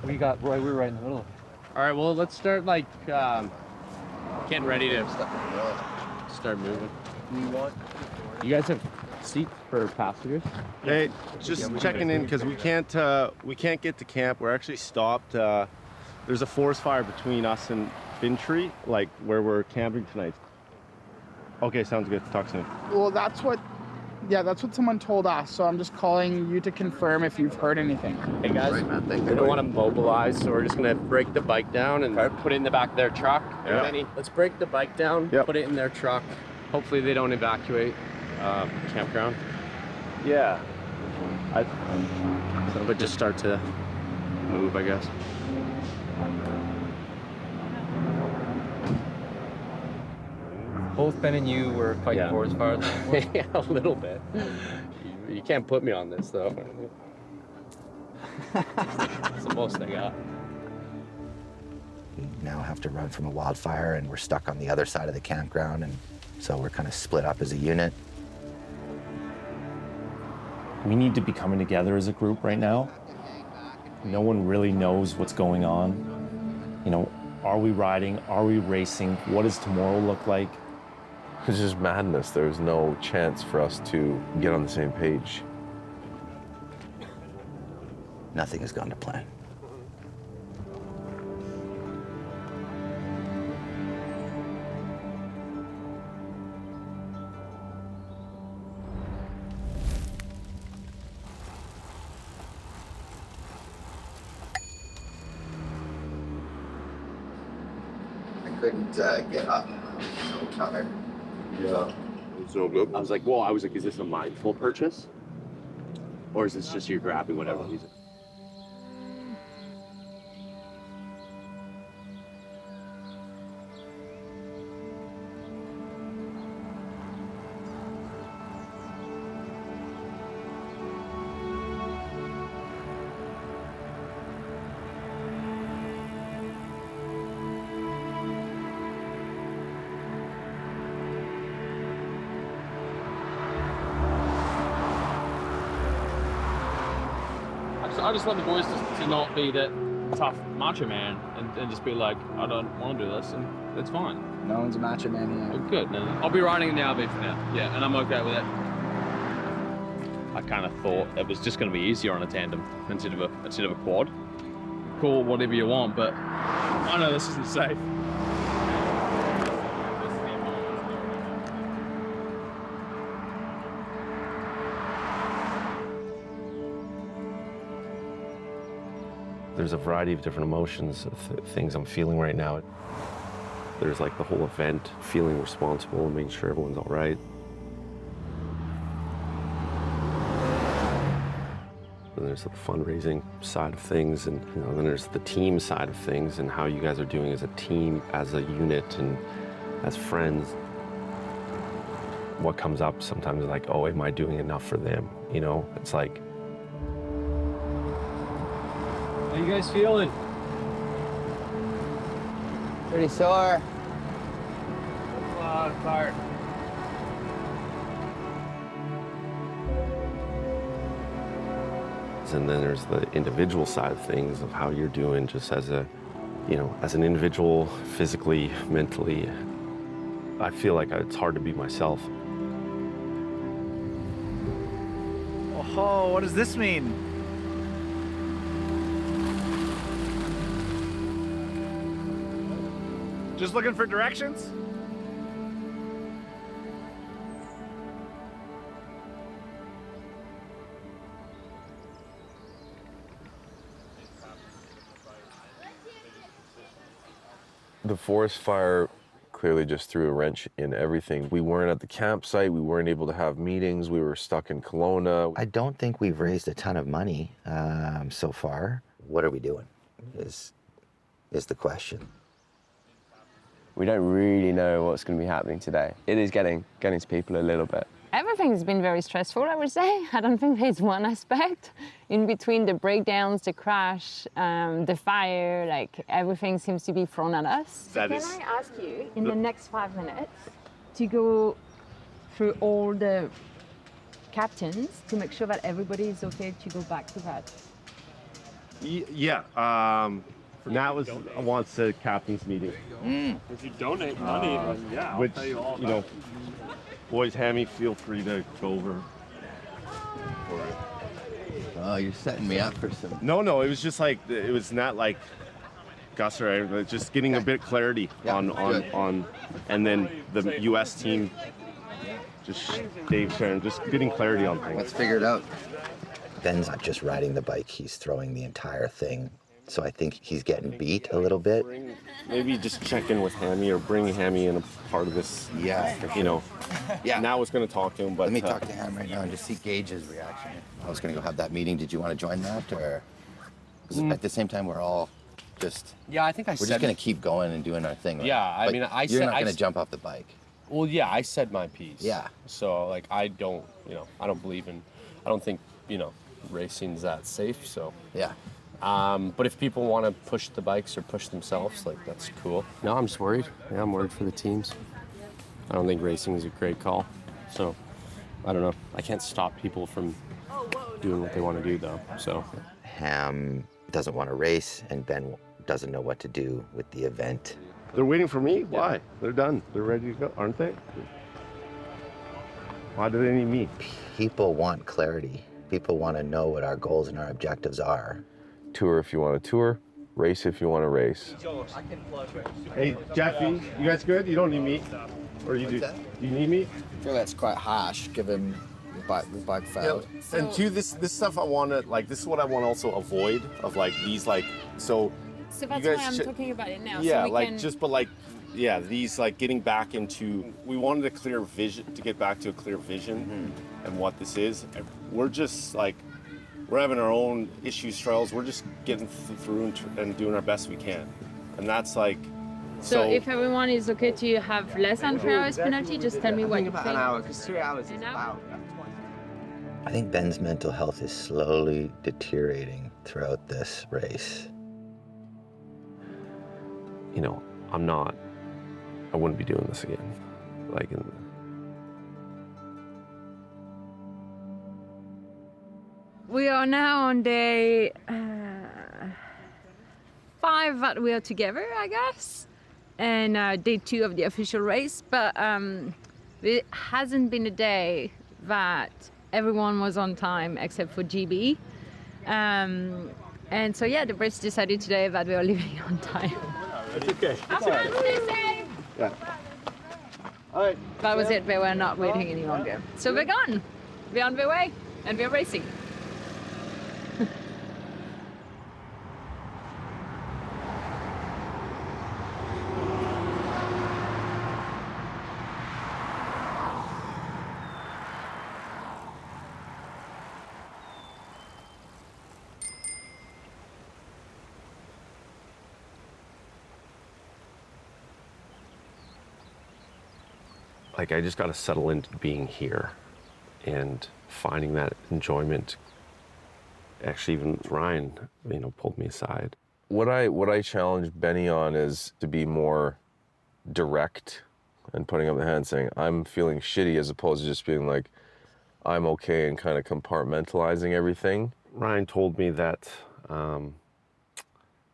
We were right in the middle. All right, well, let's start like getting ready to start moving. You guys have seats for passengers? Hey, just checking in because we can't get to camp. We're actually stopped. There's a forest fire between us and Fintry, like where we're camping tonight. Okay, sounds good. Talk soon. Well, that's what someone told us. So I'm just calling you to confirm if you've heard anything. Hey guys, we don't want to mobilize, so we're just gonna break the bike down and put it in the back of their truck. Yeah. Let's break the bike down, put it in their truck. Hopefully they don't evacuate campground. Yeah. But just start to move, I guess. Both Ben and you were fighting forest fires. Yeah, a little bit. You can't put me on this though. It's the most I got. We now have to run from a wildfire, and we're stuck on the other side of the campground, and so we're kind of split up as a unit. We need to be coming together as a group right now. No one really knows what's going on. You know, are we riding? Are we racing? What does tomorrow look like? It's just madness. There's no chance for us to get on the same page. Nothing has gone to plan. Couldn't get up. So tired. Yeah. It's no good. I was like, is this a mindful purchase? Or is this just you grabbing whatever reason? I just want the boys to not be that tough macho man and just be like, I don't want to do this, and that's fine. No one's a macho man yet. Well, good. No, I'll be riding in the RV for now. Yeah, and I'm okay with it. I kind of thought it was just going to be easier on a tandem instead of a quad. Call it whatever you want, but I know this isn't safe. There's a variety of different emotions, things I'm feeling right now. There's like the whole event, feeling responsible and making sure everyone's all right. And there's the fundraising side of things, and then there's the team side of things and how you guys are doing as a team, as a unit, and as friends. What comes up sometimes is like, oh, am I doing enough for them? You know, it's like, How you guys feeling? Pretty sore. Tired. and then there's the individual side of things of how you're doing just as a, as an individual, physically, mentally. I feel like it's hard to be myself. Oh, what does this mean? Just looking for directions? The forest fire clearly just threw a wrench in everything. We weren't at the campsite. We weren't able to have meetings. We were stuck in Kelowna. I don't think we've raised a ton of money so far. What are we doing is the question. We don't really know what's going to be happening today. It is getting to people a little bit. Everything's been very stressful, I would say. I don't think there's one aspect. In between the breakdowns, the crash, the fire, like everything seems to be thrown at us. Can I ask you, in the next 5 minutes, to go through all the captains to make sure that everybody is okay to go back to that? Yeah. That wants a captain's meeting. If you donate money, then yeah, I'll Which, tell you all you about know, boys, Hammy, feel free to go over for it. Oh, you're setting me up for some. No, it was just like, it was not like Gus or I, just getting a bit of clarity on, and then the U.S. team, just Dave Sharon, just getting clarity on things. Let's figure it out. Ben's not just riding the bike, he's throwing the entire thing. So I think he's getting beat a little bit. Maybe just check in with Hammy or bring Hammy in a part of this. Yeah, for sure. You know, Yeah. now I was going to talk to him, but... Let me talk to him right now and just see Gage's reaction. I was going to go have that meeting. Did you want to join that? Or 'cause at the same time, we're all just... Yeah, I think We're just going to keep going and doing our thing. Right? Yeah, I But mean, I You're said- not I going to s- jump off the bike. Well, yeah, I said my piece. Yeah. So, like, I don't think, racing's that safe, so. Yeah. But if people want to push the bikes or push themselves, like, that's cool. No, I'm just worried. Yeah, I'm worried for the teams. I don't think racing is a great call. So, I don't know. I can't stop people from doing what they want to do, though, so. Ham doesn't want to race, and Ben doesn't know what to do with the event. They're waiting for me? Why? They're done. They're ready to go, aren't they? Why do they need me? People want clarity. People want to know what our goals and our objectives are. Tour if you want to tour, race if you want to race. Hey, Jeffy, you guys good? You don't need me? Or you do? You need me? I feel that's quite harsh, given the bike failed. And two, this stuff I want to, like, this is what I want to also avoid, of like these, like, so So that's you why guys I'm should- talking about it now. Yeah, so we like, can... just, but like, yeah, these, like, getting back into, we wanted a clear vision, to get back to a clear vision and what this is. And we're just, like, we're having our own issues, struggles. We're just getting through and doing our best we can. And that's like, So if everyone is okay to have less than 3 hours penalty, just tell me what you think. About an hour, because 3 hours is about... I think Ben's mental health is slowly deteriorating throughout this race. You know, I wouldn't be doing this again. Like, We are now on day 5 that we are together, I guess, and day 2 of the official race. But it hasn't been a day that everyone was on time except for GB. And so yeah, the race decided today that we are leaving on time. it's okay. Yeah. All right. That was it. They were not waiting any longer. So we're gone. We're on the way, and we're racing. like, I just got to settle into being here and finding that enjoyment. Actually, even Ryan, pulled me aside. What I challenge Benny on is to be more direct and putting up the hand saying, I'm feeling shitty, as opposed to just being like, I'm okay, and kind of compartmentalizing everything. Ryan told me that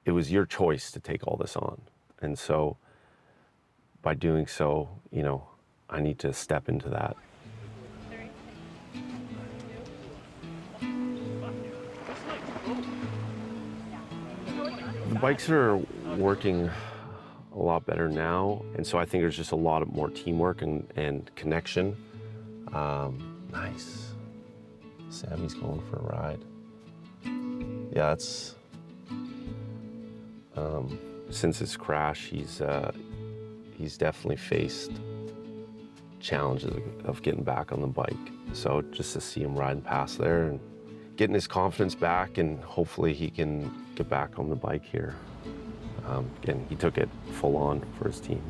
it was your choice to take all this on. And so by doing so, I need to step into that. The bikes are working a lot better now, and so I think there's just a lot more teamwork and connection. Nice. Sammy's going for a ride. Yeah, it's Since his crash, he's definitely faced challenges of getting back on the bike. So just to see him riding past there and getting his confidence back, and hopefully he can get back on the bike here. Again, he took it full on for his team.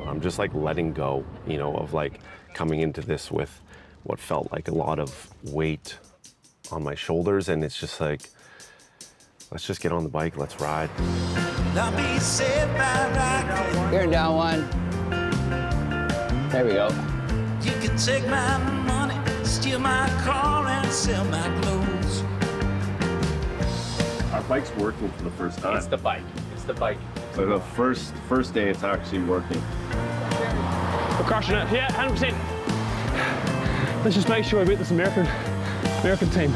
I'm just like letting go, you know, of like coming into this with what felt like a lot of weight on my shoulders, and it's just like, let's just get on the bike, let's ride. Here, down one. There we go. You can take my money, steal my car, and sell my clothes. Our bike's working for the first time. It's the bike. It's the bike. So the first day it's actually working. We're crushing it. Yeah, 100%. Let's just make sure we beat this American team.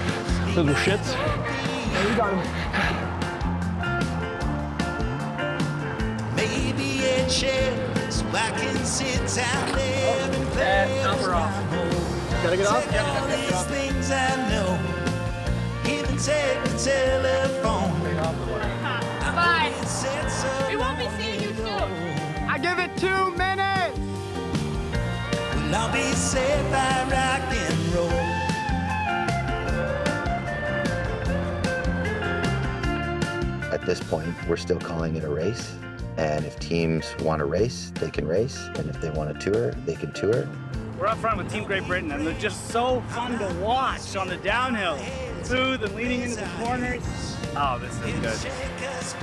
Little shits. Yeah, you got him. Maybe a chair so I can sit down there and play. Gotta get off? Take all these things I know, even take the telephone. Bye. We won't be seeing you soon. I give it 2 minutes. Well, I'll be saved by rock and roll. At this point, we're still calling it a race. And if teams want to race, they can race. And if they want to tour, they can tour. We're up front with Team Great Britain, and they're just so fun to watch on the downhill. Smooth and leaning into the corners. Oh, this is good.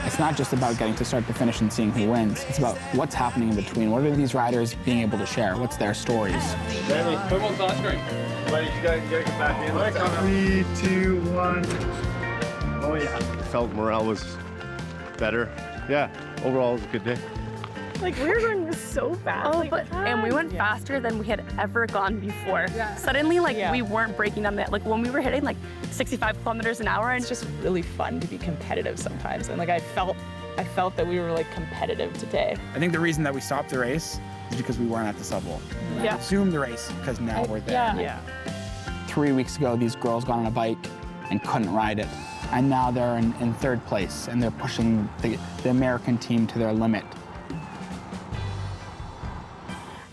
It's not just about getting to start to finish and seeing who wins. It's about what's happening in between. What are these riders being able to share? What's their stories? Jamie, move on to the ice cream. Buddy, you gotta get back in. 3, 2, 1. Oh, yeah. Felt morale was better. Yeah, overall it was a good day. Like, we were going so fast. And we went faster than we had ever gone before. Yeah. Suddenly, like, we weren't breaking down that. Like, when we were hitting, like, 65 kilometers an hour. And it's just really fun to be competitive sometimes. And, like, I felt that we were, like, competitive today. I think the reason that we stopped the race is because we weren't at this level. We resumed the race because now we're there. Yeah. 3 weeks ago, these girls got on a bike and couldn't ride it. And now they're in third place, and they're pushing the American team to their limit.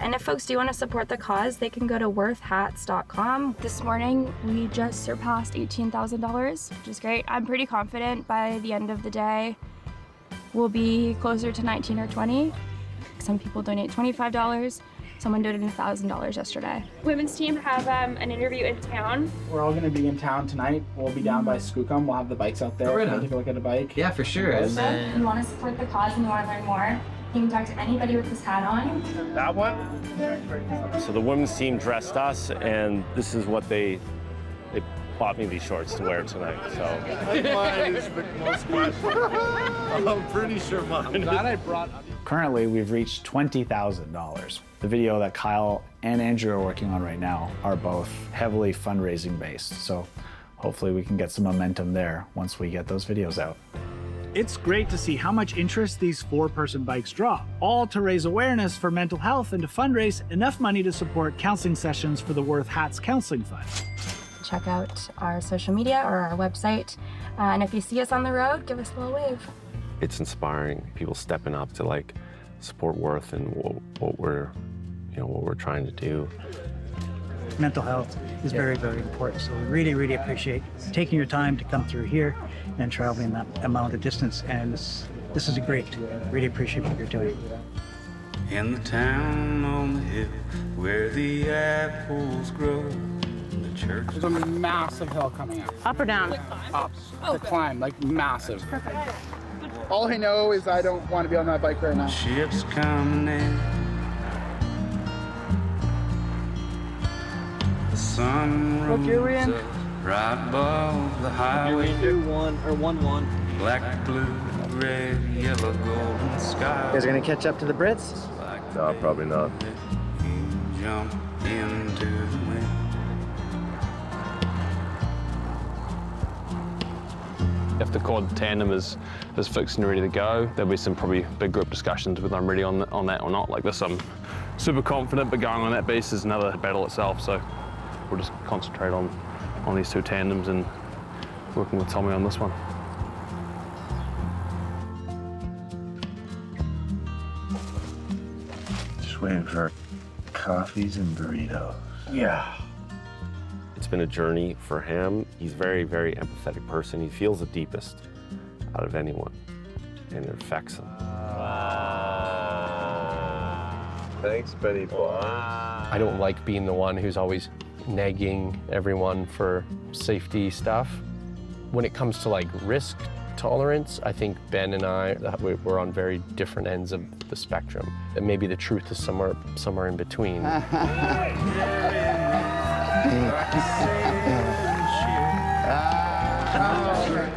And if folks do want to support the cause, they can go to worthhats.com. This morning, we just surpassed $18,000, which is great. I'm pretty confident by the end of the day, we'll be closer to 19 or 20. Some people donate $25. Someone donated $1,000 yesterday. Women's team have an interview in town. We're all going to be in town tonight. We'll be down by Skookum. We'll have the bikes out there. We'll take a look at a bike. Yeah, for sure. If you want to support the cause and you want to learn more, you can talk to anybody with this hat on. That one? So the women's team dressed us, and this is what they bought me these shorts to wear tonight. So Mine is the most questionable. I'm pretty sure mine. I'm glad I brought. Currently, we've reached $20,000. The video that Kyle and Andrew are working on right now are both heavily fundraising based. So hopefully we can get some momentum there once we get those videos out. It's great to see how much interest these 4-person bikes draw, all to raise awareness for mental health and to fundraise enough money to support counseling sessions for the Worth Hats Counseling Fund. Check out our social media or our website. And if you see us on the road, give us a little wave. it's inspiring, people stepping up to like support Worth and what we're trying to do. Mental health is very, very important. So we really, really appreciate taking your time to come through here and traveling that amount of distance. And this is great. Really appreciate what you're doing. In the town on the hill where the apples grow, the church. There's a massive hill coming up. Up or down? Up. The climb, like massive. Perfect. All I know is I don't want to be on that bike right now. Ships coming in. The sun rolls up right above the highway. 1-1. Black, blue, red, yellow, golden sky. You guys are gonna catch up to the Brits? No, probably not. Jump into the wind. If the quad tandem is fixed and ready to go, there'll be some probably big group discussions whether I'm ready on that or not. Like this, I'm super confident, but going on that beast is another battle itself. So we'll just concentrate on these two tandems and working with Tommy on this one. Just waiting for coffees and burritos. Yeah. It's been a journey for him. He's a very, very empathetic person. He feels the deepest out of anyone, and it affects him. Thanks, Benny boy. I don't like being the one who's always nagging everyone for safety stuff. When it comes to like risk tolerance, I think Ben and I, we're on very different ends of the spectrum. And maybe the truth is somewhere in between.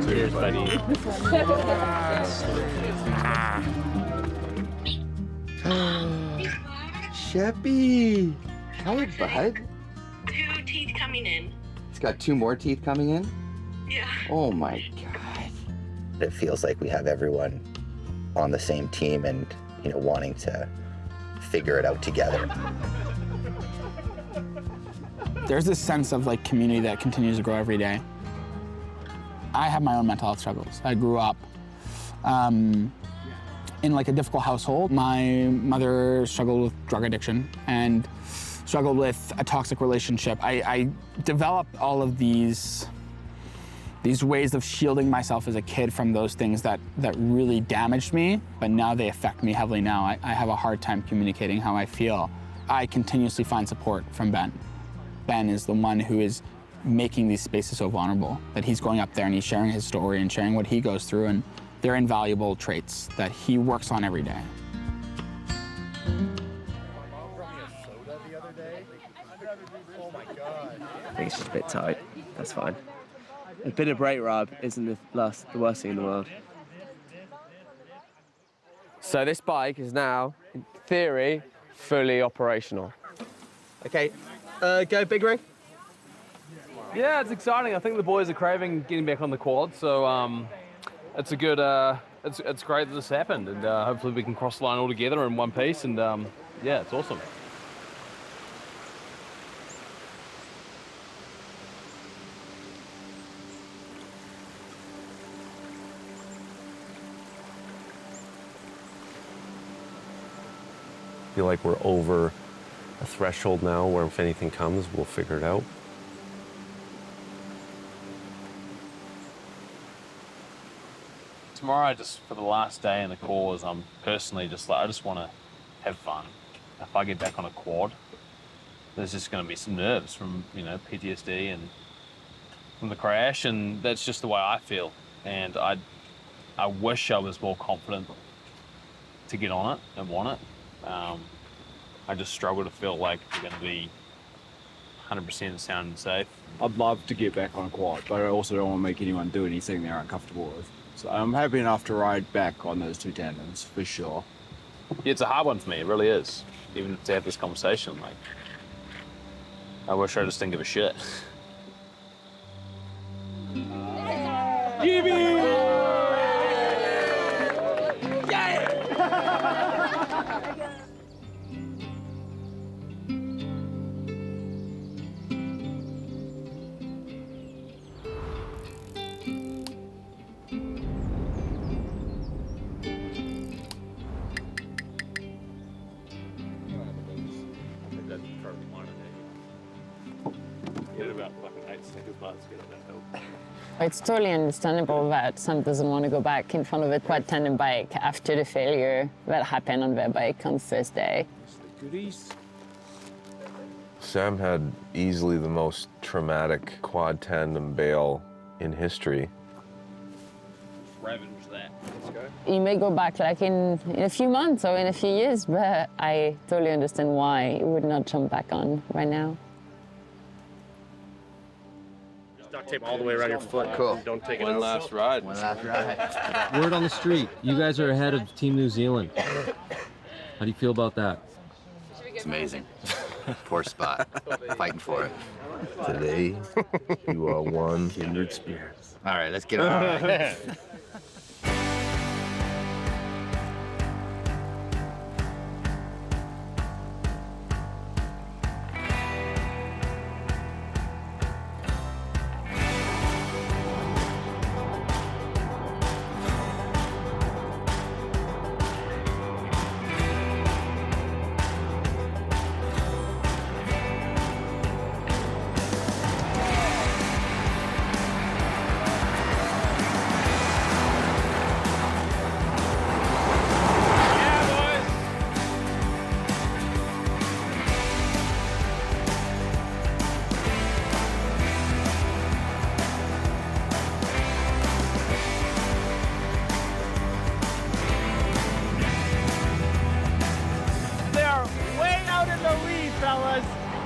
Cheers, buddy. Sheppy! Hi, bud. 2 teeth coming in. It's got 2 more teeth coming in? Yeah. Oh my God. It feels like we have everyone on the same team and, you know, wanting to figure it out together. There's this sense of like community that continues to grow every day. I have my own mental health struggles. I grew up in like a difficult household. My mother struggled with drug addiction and struggled with a toxic relationship. I developed all of these ways of shielding myself as a kid from those things that really damaged me, but now they affect me heavily now. I have a hard time communicating how I feel. I continuously find support from Ben. Ben is the one who is making these spaces so vulnerable, that he's going up there and he's sharing his story and sharing what he goes through, and they're invaluable traits that he works on every day. I think it's just a bit tight. That's fine. A bit of brake rub isn't the worst thing in the world. So this bike is now, in theory, fully operational. Okay, go big ring. Yeah, it's exciting. I think the boys are craving getting back on the quad, so it's a good, it's great that this happened, and hopefully we can cross the line all together in one piece, and yeah, it's awesome. I feel like we're over a threshold now where if anything comes, we'll figure it out. Tomorrow, just for the last day in the cause, I'm personally just like, I just want to have fun. If I get back on a quad, there's just going to be some nerves from, you know, PTSD and from the crash, and that's just the way I feel. And I wish I was more confident to get on it and want it. I just struggle to feel like we're going to be 100% sound and safe. I'd love to get back on a quad, but I also don't want to make anyone do anything they're uncomfortable with. So I'm happy enough to ride back on those 2 tandems, for sure. Yeah, it's a hard one for me, it really is. Even to have this conversation, like, I wish I just didn't give a shit. It's totally understandable that Sam doesn't want to go back in front of a quad-tandem bike after the failure that happened on their bike on Thursday. Sam had easily the most traumatic quad tandem bail in history. Ravage that. Let's go. You may go back like in a few months or in a few years, but I totally understand why you would not jump back on right now. Duct tape all the way around your foot. Cool. Don't take it One out. last ride. One last ride. Word on the street, you guys are ahead of Team New Zealand. How do you feel about that? It's amazing. Poor spot. Fighting for it. Today, you are one kindred spirits. All right, let's get on.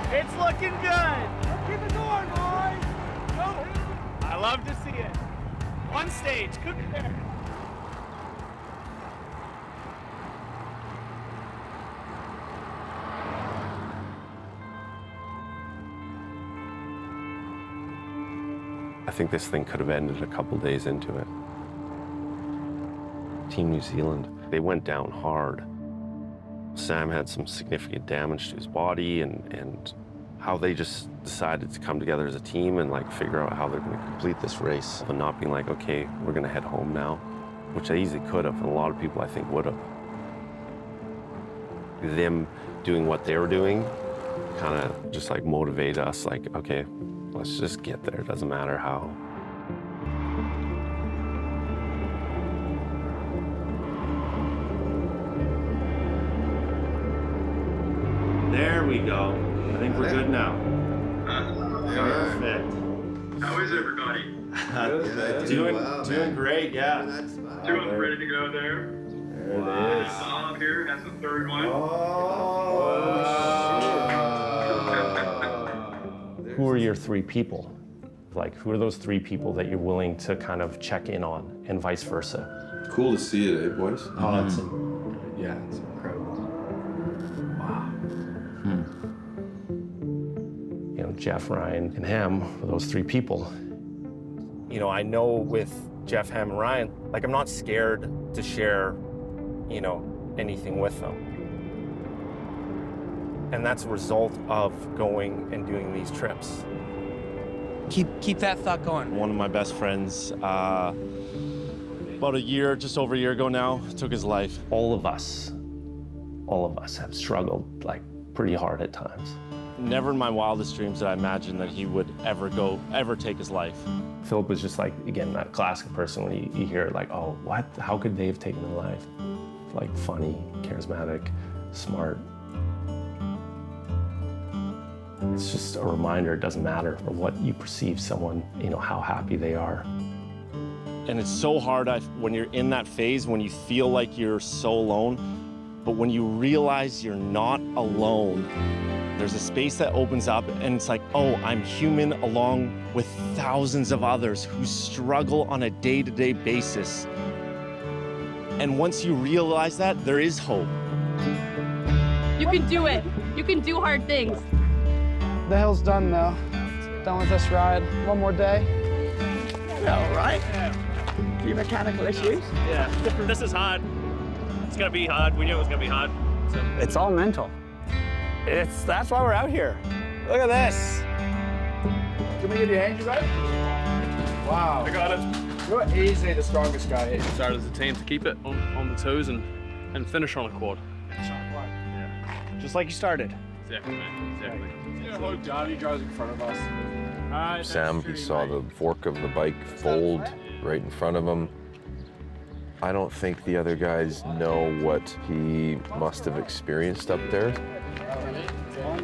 It's looking good. Keep it going, boys. Go. I love to see it. One stage, cooking there. I think this thing could have ended a couple days into it. Team New Zealand, they went down hard. Sam had some significant damage to his body, and how they just decided to come together as a team and like figure out how they're going to complete this race and not being like, okay, we're going to head home now, which they easily could have, and a lot of people I think would have. Them doing what they were doing kind of just like motivated us, like, okay, let's just get there, it doesn't matter how. There we go. I think we're good now. Perfect. How is everybody? Doing great, yeah. Doing ready to go there. There it is. Bob here has the third one. Who are your three people? Like, who are those three people that you're willing to kind of check in on, and vice versa? Cool to see it, eh, boys? Oh, it's yeah, it's incredible. Wow. You know, Jeff, Ryan, and Ham are those three people. You know, I know with Jeff, Ham, and Ryan, like, I'm not scared to share, you know, anything with them. And that's a result of going and doing these trips. Keep that thought going. One of my best friends, about a year, just over a year ago now, took his life. All of us have struggled like pretty hard at times. Never in my wildest dreams did I imagine that he would ever take his life. Philip was just like, again, that classic person when you hear it, like, oh, what? How could they have taken their life? Like, funny, charismatic, smart. It's just a reminder, it doesn't matter what you perceive someone, you know, how happy they are. And it's so hard when you're in that phase, when you feel like you're so alone, but when you realize you're not alone, there's a space that opens up and it's like, oh, I'm human along with thousands of others who struggle on a day-to-day basis. And once you realize that, there is hope. You can do it. You can do hard things. The hill's done now. Done with this ride. One more day. All right. A few mechanical issues. Yeah, this is hard. It's gonna be hard. We knew it was gonna be hard. So. It's all mental. That's why we're out here. Look at this. Can we give you a hand, you guys? Wow. I got it. You're easily the strongest guy here. Started as a team to keep it on the toes and finish on a quad. Yeah. Just like you started. Exactly, man. Exactly. I hope Johnny drives in front of us. Sam, he saw the fork of the bike fold right in front of him. I don't think the other guys know what he must have experienced up there.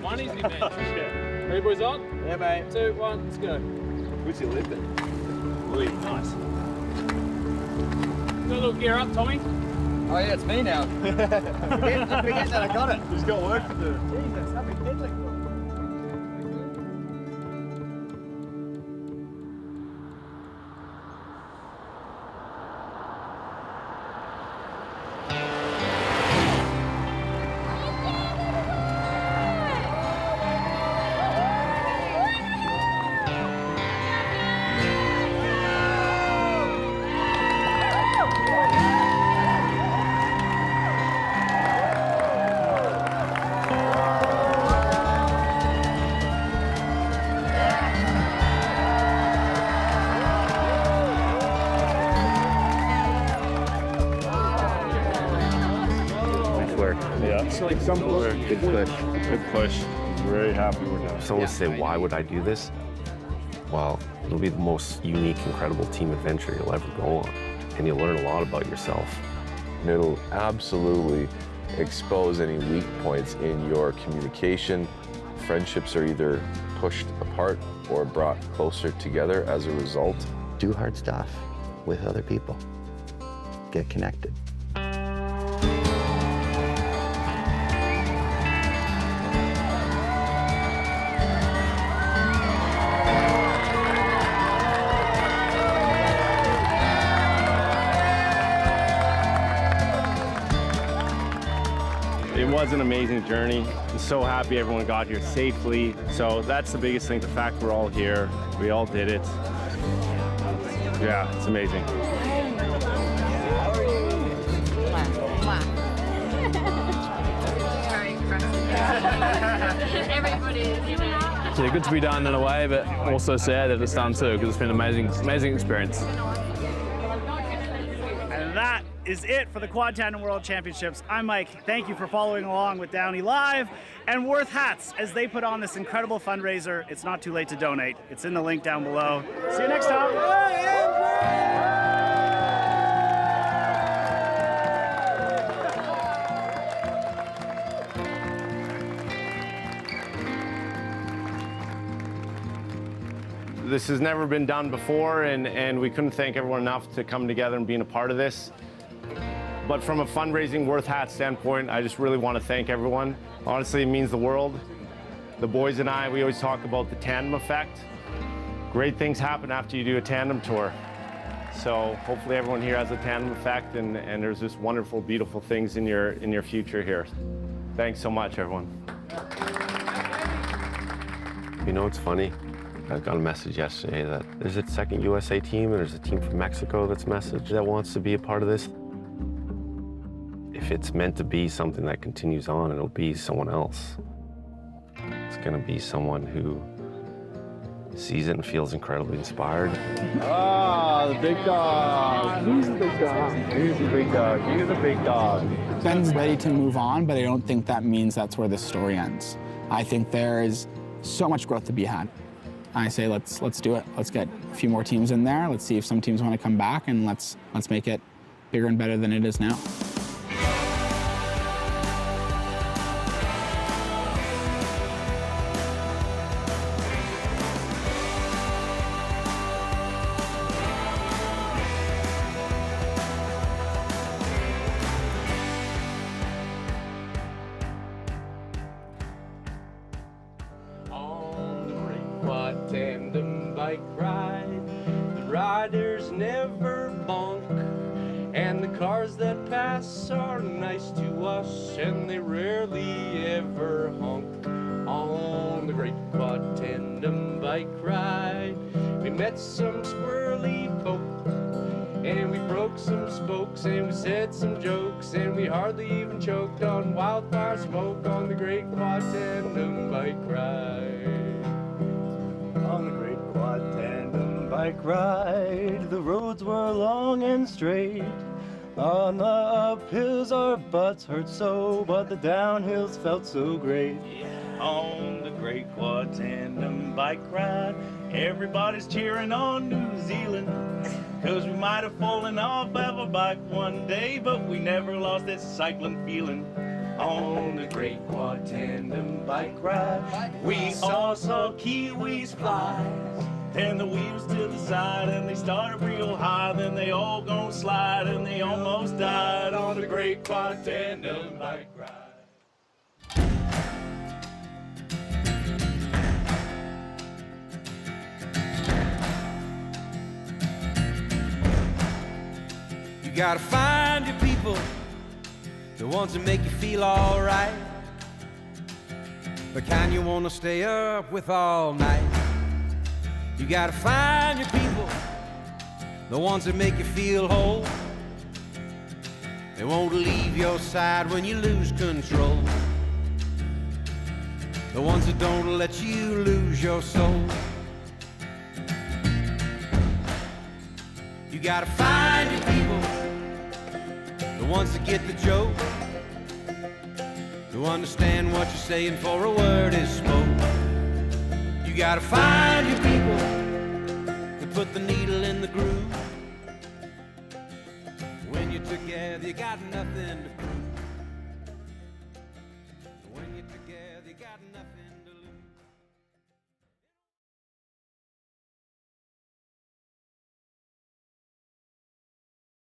One easy, man. Ready, boys, on? Yeah, mate. 2, 1, let's go. Who's he lived in? Nice. Got a little gear up, Tommy. Oh yeah, it's me now. Forget that I got it. He's got work to do. Jesus, happy fiddling. Good push. Very happy we're done. Someone say, why would I do this? Well, it'll be the most unique, incredible team adventure you'll ever go on. And you'll learn a lot about yourself. And it'll absolutely expose any weak points in your communication. Friendships are either pushed apart or brought closer together as a result. Do hard stuff with other people. Get connected. It was an amazing journey. I'm so happy everyone got here safely. So that's the biggest thing, the fact we're all here. We all did it. Yeah, it's amazing. Yeah, good to be done in a way, but also sad that it's done too, because it's been an amazing experience. And that is it for the Quad Tandem World Championships. I'm Mike. Thank you for following along with Downey Live and Worth Hats as they put on this incredible fundraiser. It's not too late to donate. It's in the link down below. See you next time. This has never been done before, and we couldn't thank everyone enough to come together and being a part of this. But from a fundraising Worth Hat standpoint, I just really want to thank everyone. Honestly, it means the world. The boys and I, we always talk about the tandem effect. Great things happen after you do a tandem tour. So hopefully everyone here has a tandem effect, and there's just wonderful, beautiful things in your future here. Thanks so much, everyone. You know, it's funny. I got a message yesterday that there's a second USA team and there's a team from Mexico that's messaged that wants to be a part of this. If it's meant to be something that continues on, it'll be someone else. It's gonna be someone who sees it and feels incredibly inspired. Ah, the big dog. Who's the big dog? Who's the big dog? You're the big dog. Ben's ready to move on, but I don't think that means that's where the story ends. I think there is so much growth to be had. I say let's do it. Let's get a few more teams in there. Let's see if some teams want to come back, and let's make it bigger and better than it is now. Quad-tandem bike ride, the riders never bonk, and the cars that pass are nice to us, and they rarely ever honk. On the great quad-tandem bike ride, we met some squirrely folk, and we broke some spokes, and we said some jokes, and we hardly even choked on wildfire smoke on the great quad-tandem bike ride. On the great quad-tandem bike ride, the roads were long and straight. On the uphills our butts hurt so, but the downhills felt so great. On the great quad-tandem bike ride, everybody's cheering on New Zealand, 'cause we might have fallen off of a bike one day, but we never lost that cycling feeling. On the great quad-tandem bike ride, we all saw Kiwis fly, and the wheels to the side, and they started real high, then they all gon' slide, and they almost died on the great quad-tandem bike ride. You gotta find your people, the ones that make you feel alright, the kind you wanna stay up with all night. You gotta find your people, the ones that make you feel whole. They won't leave your side when you lose control. The ones that don't let you lose your soul. You gotta find your people, the ones that get the joke, to understand what you're saying for a word is spoke. You gotta find your people to put the needle in the groove. When you're together, you got nothing to prove.